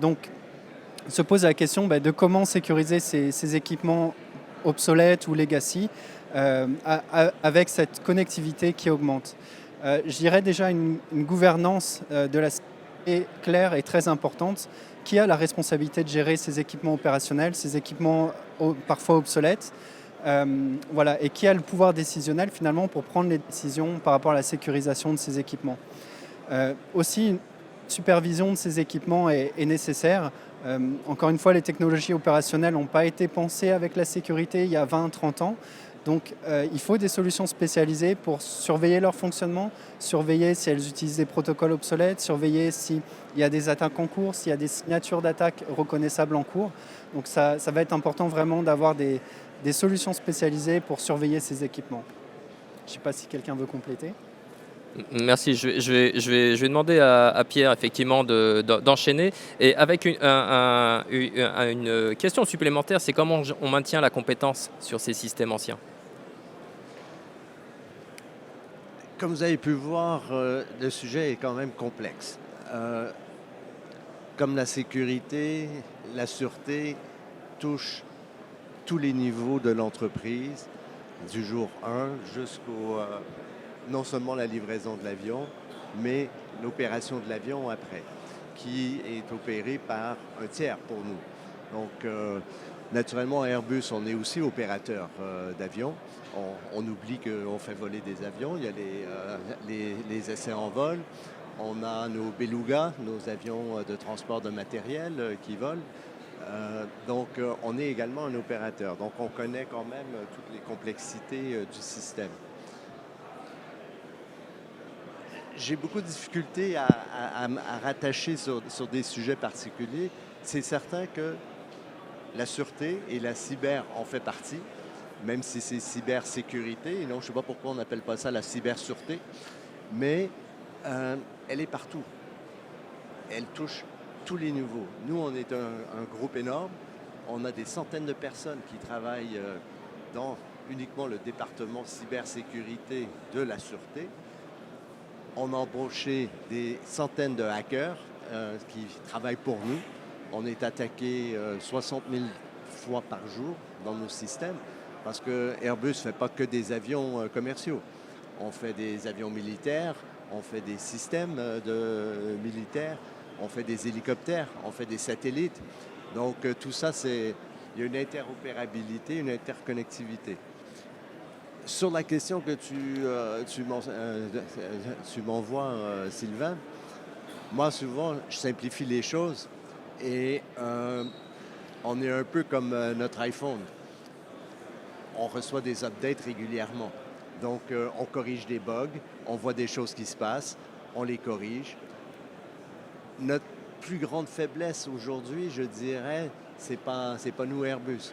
Donc se pose la question de comment sécuriser ces équipements obsolètes ou legacy avec cette connectivité qui augmente. Je dirais déjà une gouvernance de la sécurité claire et très importante. Qui a la responsabilité de gérer ces équipements opérationnels, ces équipements parfois obsolètes, voilà, et qui a le pouvoir décisionnel finalement pour prendre les décisions par rapport à la sécurisation de ces équipements. Aussi, une supervision de ces équipements est nécessaire. Encore une fois, les technologies opérationnelles n'ont pas été pensées avec la sécurité il y a 20-30 ans. Donc il faut des solutions spécialisées pour surveiller leur fonctionnement, surveiller si elles utilisent des protocoles obsolètes, surveiller s'il y a des attaques en cours, s'il y a des signatures d'attaque reconnaissables en cours. Donc ça va être important vraiment d'avoir des solutions spécialisées pour surveiller ces équipements. Je ne sais pas si quelqu'un veut compléter. Merci. Je vais demander à Pierre effectivement d'enchaîner. Et avec une question supplémentaire, c'est comment on maintient la compétence sur ces systèmes anciens? Comme vous avez pu voir, le sujet est quand même complexe. Comme la sécurité, la sûreté touche tous les niveaux de l'entreprise, du jour 1 jusqu'au non seulement la livraison de l'avion, mais l'opération de l'avion après, qui est opérée par un tiers pour nous. Donc, naturellement, à Airbus, on est aussi opérateur d'avions. On oublie qu'on fait voler des avions. Il y a les essais en vol. On a nos Beluga, nos avions de transport de matériel qui volent. Donc, on est également un opérateur. Donc, on connaît quand même toutes les complexités du système. J'ai beaucoup de difficultés à rattacher sur des sujets particuliers. C'est certain que la sûreté et la cyber en fait partie, même si c'est cybersécurité. Et non, je ne sais pas pourquoi on n'appelle pas ça la cybersureté, mais elle est partout. Elle touche tous les niveaux. Nous, on est un groupe énorme. On a des centaines de personnes qui travaillent dans uniquement le département cybersécurité de la sûreté. On a embauché des centaines de hackers qui travaillent pour nous. On est attaqué 60 000 fois par jour dans nos systèmes parce que Airbus ne fait pas que des avions commerciaux. On fait des avions militaires, on fait des systèmes militaires, on fait des hélicoptères, on fait des satellites. Donc tout ça, il y a une interopérabilité, une interconnectivité. Sur la question que tu m'envoies, Sylvain, moi souvent, je simplifie les choses et on est un peu comme notre iPhone. On reçoit des updates régulièrement. Donc, on corrige des bugs, on voit des choses qui se passent, on les corrige. Notre plus grande faiblesse aujourd'hui, je dirais, c'est pas nous Airbus,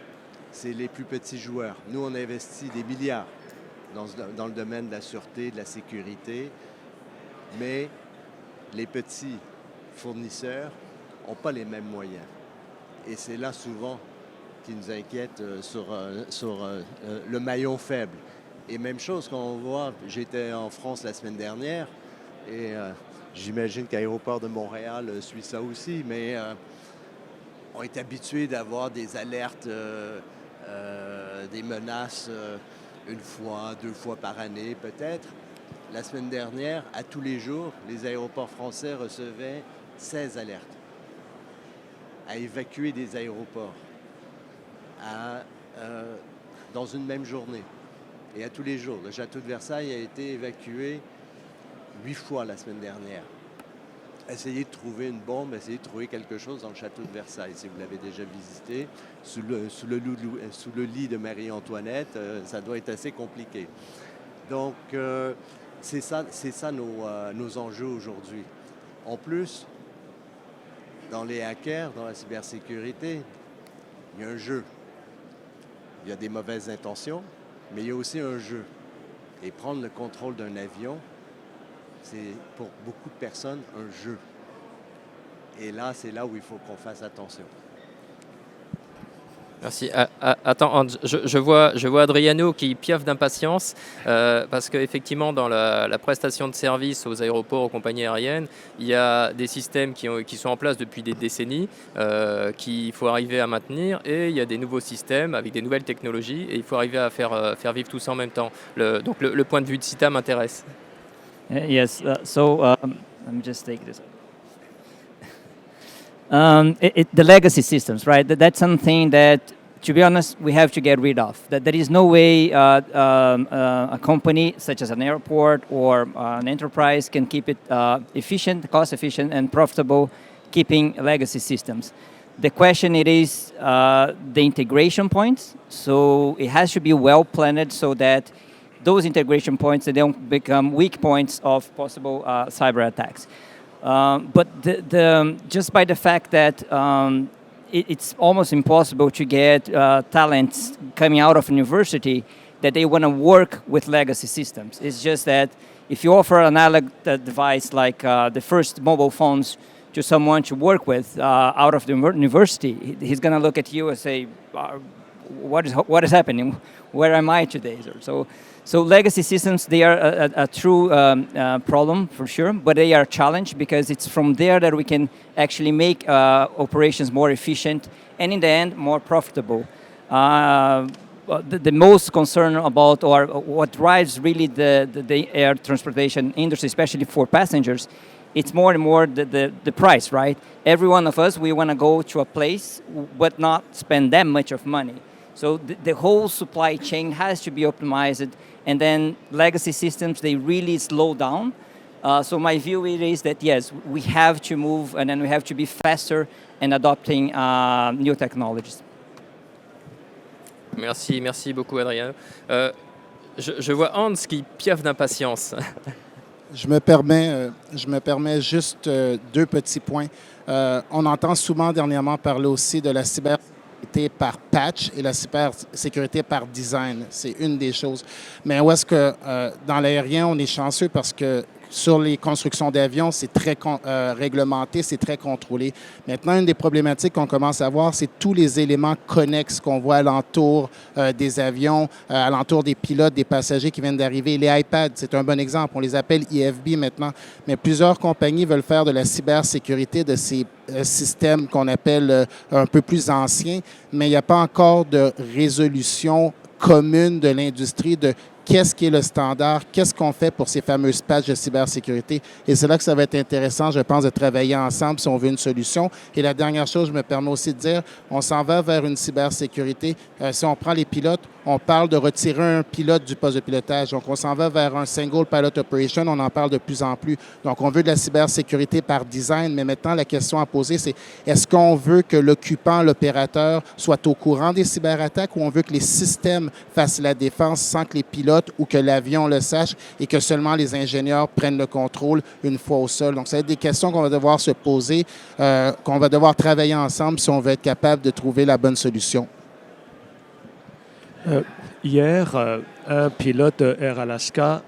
c'est les plus petits joueurs. Nous, on investit des milliards dans le domaine de la sûreté, de la sécurité, mais les petits fournisseurs n'ont pas les mêmes moyens. Et c'est là souvent qui nous inquiète sur le maillon faible. Et même chose quand on voit, j'étais en France la semaine dernière et j'imagine qu'Aéroport de Montréal suit ça aussi, mais on est habitué d'avoir des alertes, des menaces une fois, 2 fois par année peut-être. La semaine dernière, à tous les jours, les aéroports français recevaient 16 alertes à évacuer des aéroports dans une même journée. Et à tous les jours. Le château de Versailles a été évacué 8 fois la semaine dernière. Essayez de trouver une bombe, essayez de trouver quelque chose dans le château de Versailles. Si vous l'avez déjà visité, sous le lit de Marie-Antoinette, ça doit être assez compliqué. Donc, c'est ça nos enjeux aujourd'hui. En plus, dans les hackers, dans la cybersécurité, il y a un jeu. Il y a des mauvaises intentions, mais il y a aussi un jeu. Et prendre le contrôle d'un avion, c'est pour beaucoup de personnes un jeu. Et là, c'est là où il faut qu'on fasse attention. Merci. Attends, Hans, je vois Adriano qui piaffe d'impatience parce qu'effectivement, dans la prestation de service aux aéroports, aux compagnies aériennes, il y a des systèmes qui sont en place depuis des décennies qu'il faut arriver à maintenir et il y a des nouveaux systèmes avec des nouvelles technologies et il faut arriver à faire vivre tout ça en même temps. Donc le point de vue de CITA m'intéresse. Yes, let me just take this. The legacy systems, right? That's something that, to be honest, we have to get rid of. That there is no way a company such as an airport or an enterprise can keep it efficient, cost efficient, and profitable, keeping legacy systems. The question it is the integration points. So it has to be well planned so that those integration points they don't become weak points of possible cyber attacks. But just by the fact that it's almost impossible to get talents coming out of university that they want to work with legacy systems. It's just that if you offer an analog device like the first mobile phones to someone to work with out of the university, he's going to look at you and say, what is happening? Where am I today? So legacy systems, they are a true problem for sure, but they are a challenge because it's from there that we can actually make operations more efficient and in the end more profitable. The most concern about or what drives really the air transportation industry, especially for passengers, it's more and more the price, right? Every one of us, we want to go to a place but not spend that much of money. So the whole supply chain has to be optimized, and then legacy systems, they really slow down. So my view is that, yes, we have to move, and then we have to be faster in adopting new technologies. Merci beaucoup, Adrien. Je vois Hans qui piaffe d'impatience. Je me permets juste 2 petits points. On entend souvent dernièrement parler aussi de la cybersécurité par patch et la cybersécurité par design. C'est une des choses. Mais où est-ce que dans l'aérien, on est chanceux parce que sur les constructions d'avions, c'est très réglementé, c'est très contrôlé. Maintenant, une des problématiques qu'on commence à voir, c'est tous les éléments connexes qu'on voit alentour des avions, alentour des pilotes, des passagers qui viennent d'arriver. Les iPads, c'est un bon exemple. On les appelle IFB maintenant. Mais plusieurs compagnies veulent faire de la cybersécurité de ces systèmes qu'on appelle un peu plus anciens, mais il n'y a pas encore de résolution commune de l'industrie de qu'est-ce qui est le standard, qu'est-ce qu'on fait pour ces fameuses patchs de cybersécurité. Et c'est là que ça va être intéressant, je pense, de travailler ensemble si on veut une solution. Et la dernière chose, je me permets aussi de dire, on s'en va vers une cybersécurité. Si on prend les pilotes, on parle de retirer un pilote du poste de pilotage. Donc, on s'en va vers un single pilot operation. On en parle de plus en plus. Donc, on veut de la cybersécurité par design, mais maintenant, la question à poser, c'est est-ce qu'on veut que l'occupant, l'opérateur, soit au courant des cyberattaques ou on veut que les systèmes fassent la défense sans que les pilotes ou que l'avion le sache et que seulement les ingénieurs prennent le contrôle une fois au sol? Donc, ça va être des questions qu'on va devoir se poser, qu'on va devoir travailler ensemble si on veut être capable de trouver la bonne solution. Hier, un pilote de Air Alaska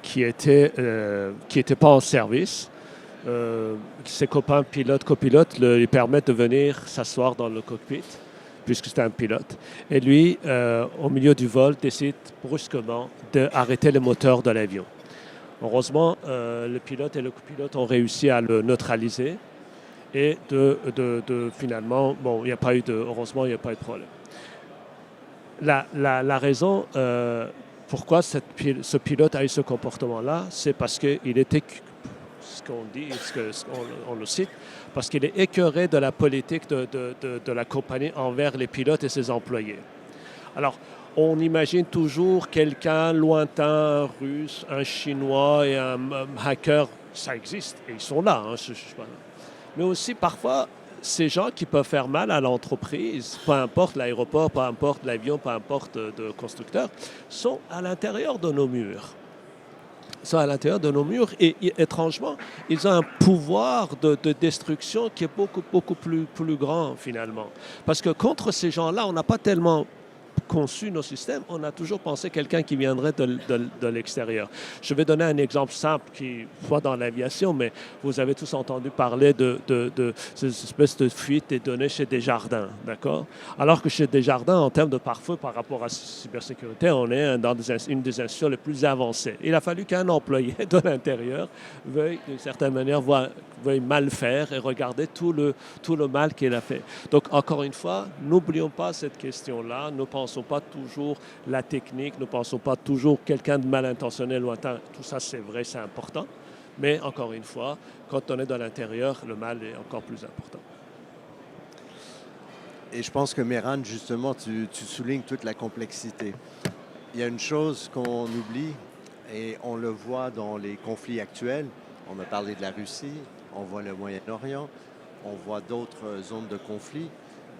qui était pas en service, ses copains pilotes, copilotes lui permettent de venir s'asseoir dans le cockpit, puisque c'est un pilote. Et lui, au milieu du vol, décide brusquement d'arrêter le moteur de l'avion. Heureusement, le pilote et le copilote ont réussi à le neutraliser et finalement, bon, heureusement, il n'y a pas eu de problème. La raison pourquoi ce pilote a eu ce comportement-là, c'est parce qu'il était, ce qu'on dit, on le cite, parce qu'il est écœuré de la politique de la compagnie envers les pilotes et ses employés. Alors, on imagine toujours quelqu'un lointain, un russe, un chinois et un hacker, ça existe, et ils sont là. Mais aussi, parfois, ces gens qui peuvent faire mal à l'entreprise, peu importe l'aéroport, peu importe l'avion, peu importe le constructeur, sont à l'intérieur de nos murs. Et étrangement, ils ont un pouvoir de destruction qui est beaucoup plus grand finalement. Parce que contre ces gens-là, on n'a pas tellement conçu nos systèmes, on a toujours pensé quelqu'un qui viendrait de l'extérieur. Je vais donner un exemple simple qui soit dans l'aviation, mais vous avez tous entendu parler de ces espèces de fuites des données chez Desjardins, d'accord? Alors que chez Desjardins, en termes de pare-feu par rapport à la cybersécurité, on est dans une des institutions les plus avancées. Il a fallu qu'un employé de l'intérieur veuille, d'une certaine manière, veuille mal faire et regarder tout le mal qu'il a fait. Donc, encore une fois, n'oublions pas cette question-là. Ne pensons pas toujours la technique, ne pensons pas toujours quelqu'un de mal intentionné, lointain. Tout ça, c'est vrai, c'est important. Mais encore une fois, quand on est dans l'intérieur, le mal est encore plus important. Et je pense que Mehran, justement, tu soulignes toute la complexité. Il y a une chose qu'on oublie, et on le voit dans les conflits actuels. On a parlé de la Russie, on voit le Moyen-Orient, on voit d'autres zones de conflit.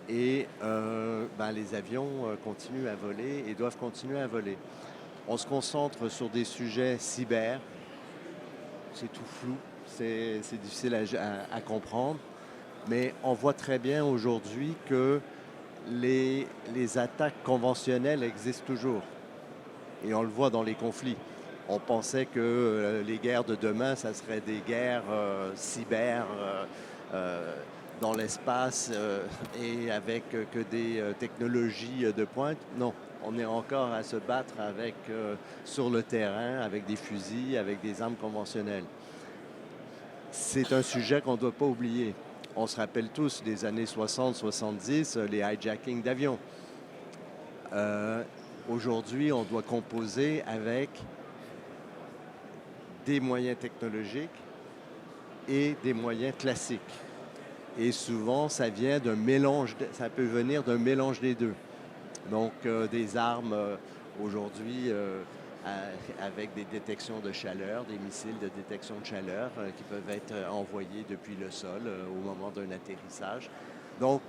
Et les avions continuent à voler et doivent continuer à voler. On se concentre sur des sujets cyber. C'est tout flou, c'est difficile à comprendre. Mais on voit très bien aujourd'hui que les attaques conventionnelles existent toujours. Et on le voit dans les conflits. On pensait que les guerres de demain, ça serait des guerres cyber dans l'espace et avec que des technologies de pointe. Non, on est encore à se battre sur le terrain, avec des fusils, avec des armes conventionnelles. C'est un sujet qu'on ne doit pas oublier. On se rappelle tous des années 60-70, les hijackings d'avions. Aujourd'hui, on doit composer avec des moyens technologiques et des moyens classiques. Et souvent, ça peut venir d'un mélange des deux. Donc, des armes aujourd'hui avec des détections de chaleur, des missiles de détection de chaleur qui peuvent être envoyés depuis le sol au moment d'un atterrissage. Donc,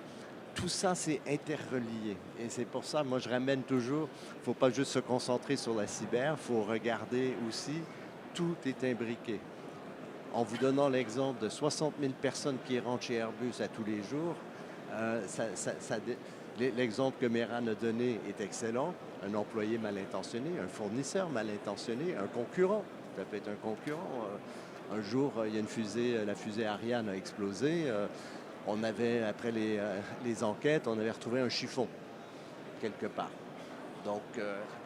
tout ça, c'est interrelié. Et c'est pour ça, moi, je ramène toujours, il ne faut pas juste se concentrer sur la cyber, il faut regarder aussi, tout est imbriqué. En vous donnant l'exemple de 60 000 personnes qui rentrent chez Airbus à tous les jours, l'exemple que Mehran a donné est excellent. Un employé mal intentionné, un fournisseur mal intentionné, un concurrent ça peut être un concurrent. Un jour, il y a une fusée, la fusée Ariane a explosé. On avait, après les enquêtes, on avait retrouvé un chiffon quelque part. Donc,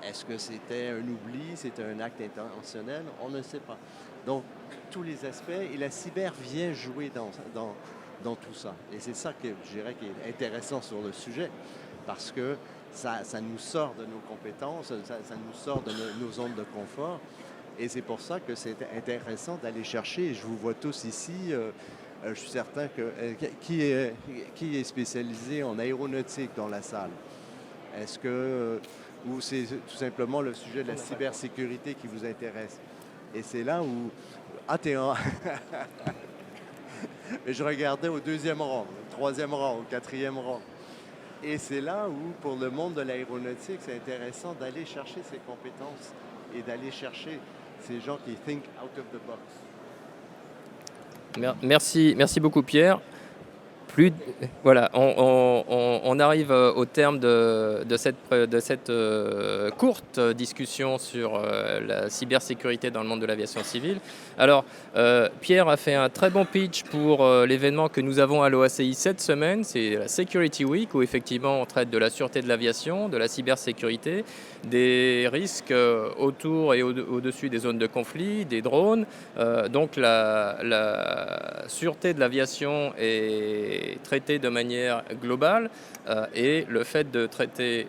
est-ce que c'était un oubli, c'était un acte intentionnel? On ne sait pas. Donc, tous les aspects, et la cyber vient jouer dans tout ça. Et c'est ça que je dirais qui est intéressant sur le sujet, parce que ça nous sort de nos compétences, ça nous sort de nos zones de confort. Et c'est pour ça que c'est intéressant d'aller chercher, et je vous vois tous ici, je suis certain que... qui est spécialisé en aéronautique dans la salle? Est-ce que... ou c'est tout simplement le sujet de la cybersécurité qui vous intéresse? Et c'est là où... Ah, t'es en... Mais je regardais au 2e rang, au 3e rang, au 4e rang. Et c'est là où, pour le monde de l'aéronautique, c'est intéressant d'aller chercher ces compétences et d'aller chercher ces gens qui think out of the box. Merci beaucoup Pierre. Voilà, on arrive au terme de cette courte discussion sur la cybersécurité dans le monde de l'aviation civile. Alors, Pierre a fait un très bon pitch pour l'événement que nous avons à l'OACI cette semaine, c'est la Security Week, où effectivement on traite de la sûreté de l'aviation, de la cybersécurité, des risques autour et au-dessus des zones de conflit, des drones. Donc la sûreté de l'aviation est traité de manière globale et le fait de traiter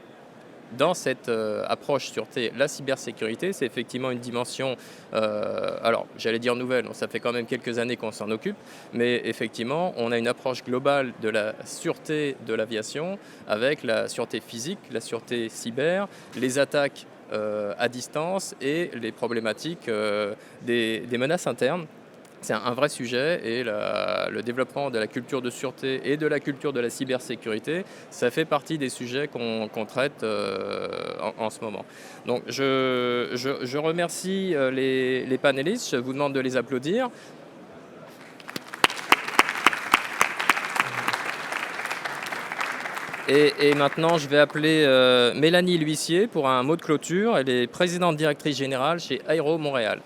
dans cette approche sûreté la cybersécurité, c'est effectivement une dimension, alors j'allais dire nouvelle, ça fait quand même quelques années qu'on s'en occupe, mais effectivement on a une approche globale de la sûreté de l'aviation avec la sûreté physique, la sûreté cyber, les attaques à distance et les problématiques des menaces internes. C'est un vrai sujet et le développement de la culture de sûreté et de la culture de la cybersécurité, ça fait partie des sujets qu'on traite en ce moment. Donc je remercie les panélistes, je vous demande de les applaudir. Et maintenant, je vais appeler Mélanie L'Huissier pour un mot de clôture. Elle est présidente directrice générale chez Aéro Montréal.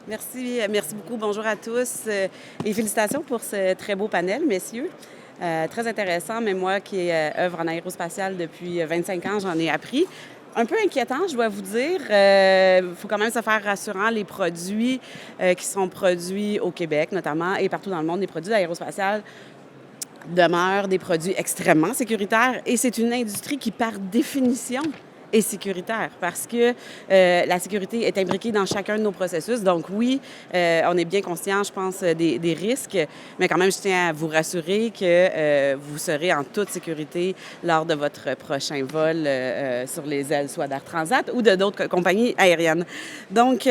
Merci beaucoup. Bonjour à tous et félicitations pour ce très beau panel, messieurs. Très intéressant, mais moi qui œuvre en aérospatiale depuis 25 ans, j'en ai appris. Un peu inquiétant, je dois vous dire. Il faut quand même se faire rassurant. Les produits qui sont produits au Québec, notamment, et partout dans le monde, les produits aérospatiales demeurent des produits extrêmement sécuritaires. Et c'est une industrie qui, par définition, est sécuritaire parce que la sécurité est imbriquée dans chacun de nos processus. Donc oui, on est bien conscient, je pense, des risques, mais quand même, je tiens à vous rassurer que vous serez en toute sécurité lors de votre prochain vol sur les ailes soit d'Air Transat ou de d'autres compagnies aériennes. Donc,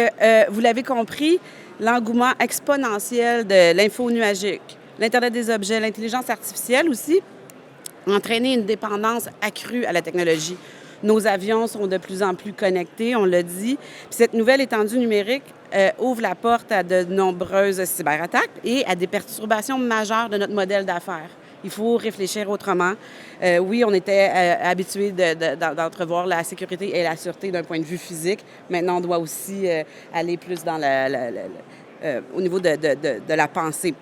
vous l'avez compris, l'engouement exponentiel de l'info nuagique, l'Internet des objets, l'intelligence artificielle aussi, ont entraîné une dépendance accrue à la technologie. Nos avions sont de plus en plus connectés, on l'a dit. Puis cette nouvelle étendue numérique ouvre la porte à de nombreuses cyberattaques et à des perturbations majeures de notre modèle d'affaires. Il faut réfléchir autrement. Oui, on était habitué d'entrevoir la sécurité et la sûreté d'un point de vue physique. Maintenant, on doit aussi aller plus dans au niveau de la pensée.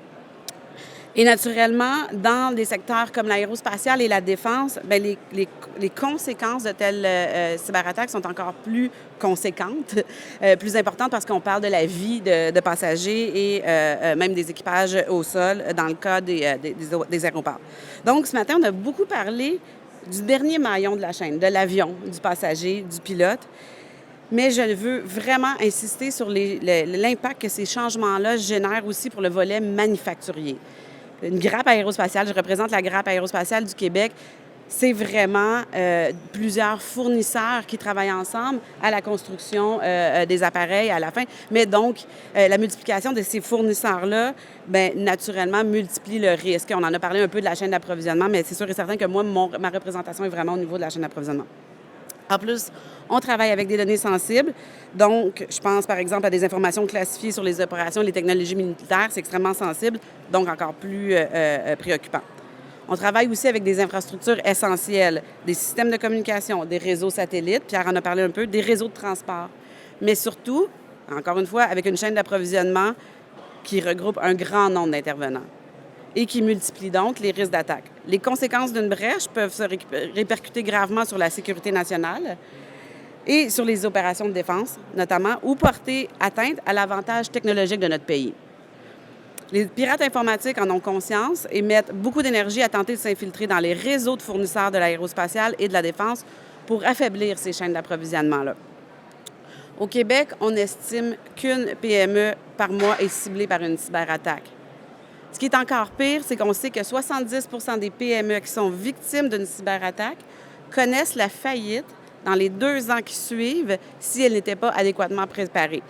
Et naturellement, dans des secteurs comme l'aérospatiale et la défense, bien, les conséquences de telles cyberattaques sont encore plus conséquentes, plus importantes parce qu'on parle de la vie de passagers et même des équipages au sol dans le cas des aéroports. Donc, ce matin, on a beaucoup parlé du dernier maillon de la chaîne, de l'avion, du passager, du pilote. Mais je veux vraiment insister sur l'impact que ces changements-là génèrent aussi pour le volet manufacturier. Une grappe aérospatiale, je représente la grappe aérospatiale du Québec, c'est vraiment plusieurs fournisseurs qui travaillent ensemble à la construction des appareils à la fin. Mais donc, la multiplication de ces fournisseurs-là, bien, naturellement, multiplie le risque. On en a parlé un peu de la chaîne d'approvisionnement, mais c'est sûr et certain que moi, ma représentation est vraiment au niveau de la chaîne d'approvisionnement. En plus, on travaille avec des données sensibles. Donc, je pense par exemple à des informations classifiées sur les opérations et les technologies militaires. C'est extrêmement sensible, donc encore plus préoccupant. On travaille aussi avec des infrastructures essentielles, des systèmes de communication, des réseaux satellites, Pierre en a parlé un peu, des réseaux de transport. Mais surtout, encore une fois, avec une chaîne d'approvisionnement qui regroupe un grand nombre d'intervenants et qui multiplie donc les risques d'attaque. Les conséquences d'une brèche peuvent se répercuter gravement sur la sécurité nationale et sur les opérations de défense, notamment, ou porter atteinte à l'avantage technologique de notre pays. Les pirates informatiques en ont conscience et mettent beaucoup d'énergie à tenter de s'infiltrer dans les réseaux de fournisseurs de l'aérospatiale et de la défense pour affaiblir ces chaînes d'approvisionnement-là. Au Québec, on estime qu'une PME par mois est ciblée par une cyberattaque. Ce qui est encore pire, c'est qu'on sait que 70 des PME qui sont victimes d'une cyberattaque connaissent la faillite dans les 2 ans qui suivent si elles n'étaient pas adéquatement préparées.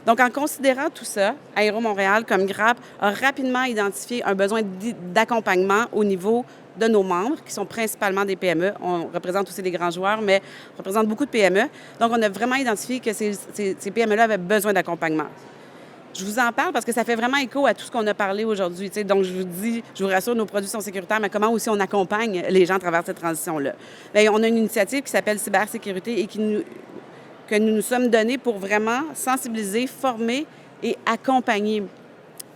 Donc, en considérant tout ça, Aéro Montréal, comme GRAP, a rapidement identifié un besoin d'accompagnement au niveau de nos membres, qui sont principalement des PME. On représente aussi des grands joueurs, mais on représente beaucoup de PME. Donc, on a vraiment identifié que ces PME-là avaient besoin d'accompagnement. Je vous en parle parce que ça fait vraiment écho à tout ce qu'on a parlé aujourd'hui. Donc, je vous rassure, nos produits sont sécuritaires, mais comment aussi on accompagne les gens à travers cette transition-là? Bien, on a une initiative qui s'appelle Cybersécurité et que nous nous sommes donnés pour vraiment sensibiliser, former et accompagner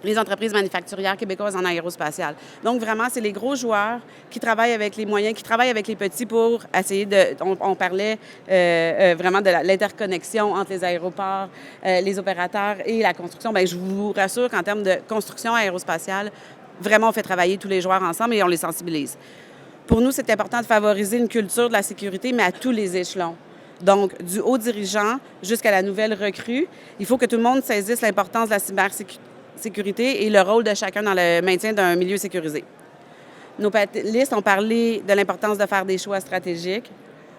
les entreprises manufacturières québécoises en aérospatiale. Donc, vraiment, c'est les gros joueurs qui travaillent avec les moyens, qui travaillent avec les petits pour essayer de... On parlait vraiment de l'interconnexion entre les aéroports, les opérateurs et la construction. Bien, je vous rassure qu'en termes de construction aérospatiale, vraiment, on fait travailler tous les joueurs ensemble et on les sensibilise. Pour nous, c'est important de favoriser une culture de la sécurité, mais à tous les échelons. Donc, du haut dirigeant jusqu'à la nouvelle recrue, il faut que tout le monde saisisse l'importance de la cybersécurité et le rôle de chacun dans le maintien d'un milieu sécurisé. Nos panélistes ont parlé de l'importance de faire des choix stratégiques.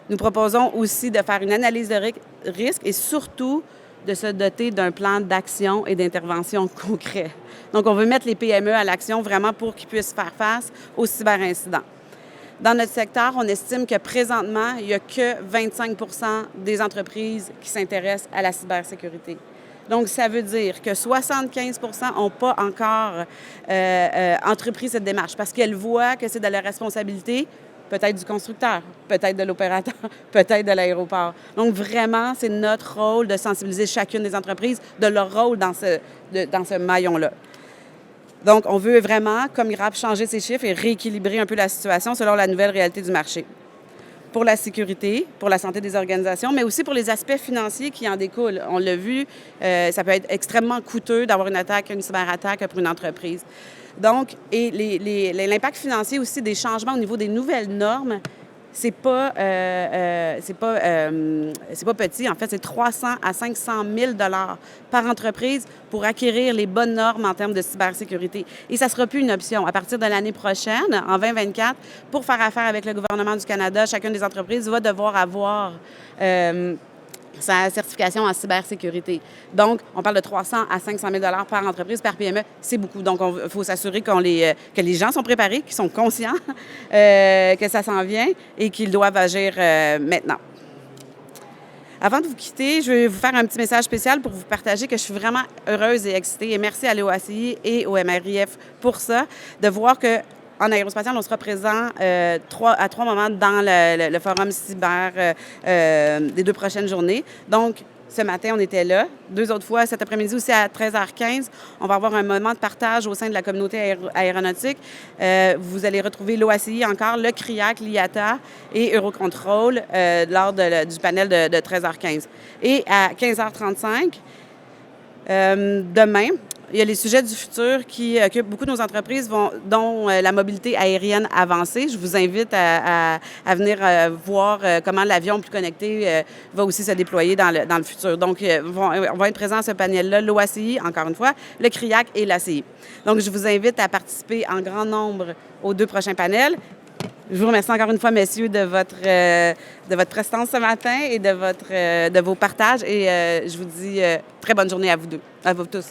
Nous proposons aussi de faire une analyse de risque et surtout de se doter d'un plan d'action et d'intervention concret. Donc, on veut mettre les PME à l'action vraiment pour qu'ils puissent faire face aux cyberincidents. Dans notre secteur, on estime que présentement, il n'y a que 25 des entreprises qui s'intéressent à la cybersécurité. Donc, ça veut dire que 75 n'ont pas encore entrepris cette démarche parce qu'elles voient que c'est de la responsabilité, peut-être du constructeur, peut-être de l'opérateur, peut-être de l'aéroport. Donc, vraiment, c'est notre rôle de sensibiliser chacune des entreprises de leur rôle dans ce maillon-là. Donc, on veut vraiment, comme GRAP, changer ces chiffres et rééquilibrer un peu la situation selon la nouvelle réalité du marché. Pour la sécurité, pour la santé des organisations, mais aussi pour les aspects financiers qui en découlent. On l'a vu, ça peut être extrêmement coûteux d'avoir une cyberattaque pour une entreprise. Donc, et l'impact financier aussi des changements au niveau des nouvelles normes, c'est pas petit. En fait, c'est 300 à 500 000 par entreprise pour acquérir les bonnes normes en termes de cybersécurité. Et ça ne sera plus une option. À partir de l'année prochaine, en 2024, pour faire affaire avec le gouvernement du Canada, chacune des entreprises va devoir avoir sa certification en cybersécurité. Donc, on parle de 300 à 500 000 par entreprise, par PME. C'est beaucoup. Donc, il faut s'assurer que les gens sont préparés, qu'ils sont conscients que ça s'en vient et qu'ils doivent agir maintenant. Avant de vous quitter, je vais vous faire un petit message spécial pour vous partager que je suis vraiment heureuse et excitée. Et merci à l'OACI et au MRIF pour ça, de voir que en aérospatiale, on sera présent à 3 moments dans le forum cyber des 2 prochaines journées. Donc, ce matin, on était là. 2 autres fois, cet après-midi aussi à 13h15. On va avoir un moment de partage au sein de la communauté aéronautique. Vous allez retrouver l'OACI encore, le CRIAC, l'IATA et Eurocontrol lors du panel de 13h15. Et à 15h35, demain, il y a les sujets du futur qui occupent beaucoup de nos entreprises, dont la mobilité aérienne avancée. Je vous invite à venir voir comment l'avion plus connecté va aussi se déployer dans le futur. Donc, on va être présents à ce panel-là, l'OACI, encore une fois, le CRIAC et l'ACI. Donc, je vous invite à participer en grand nombre aux 2 prochains panels. Je vous remercie encore une fois, messieurs, de votre prestance ce matin et de vos partages. Et je vous dis très bonne journée à vous tous.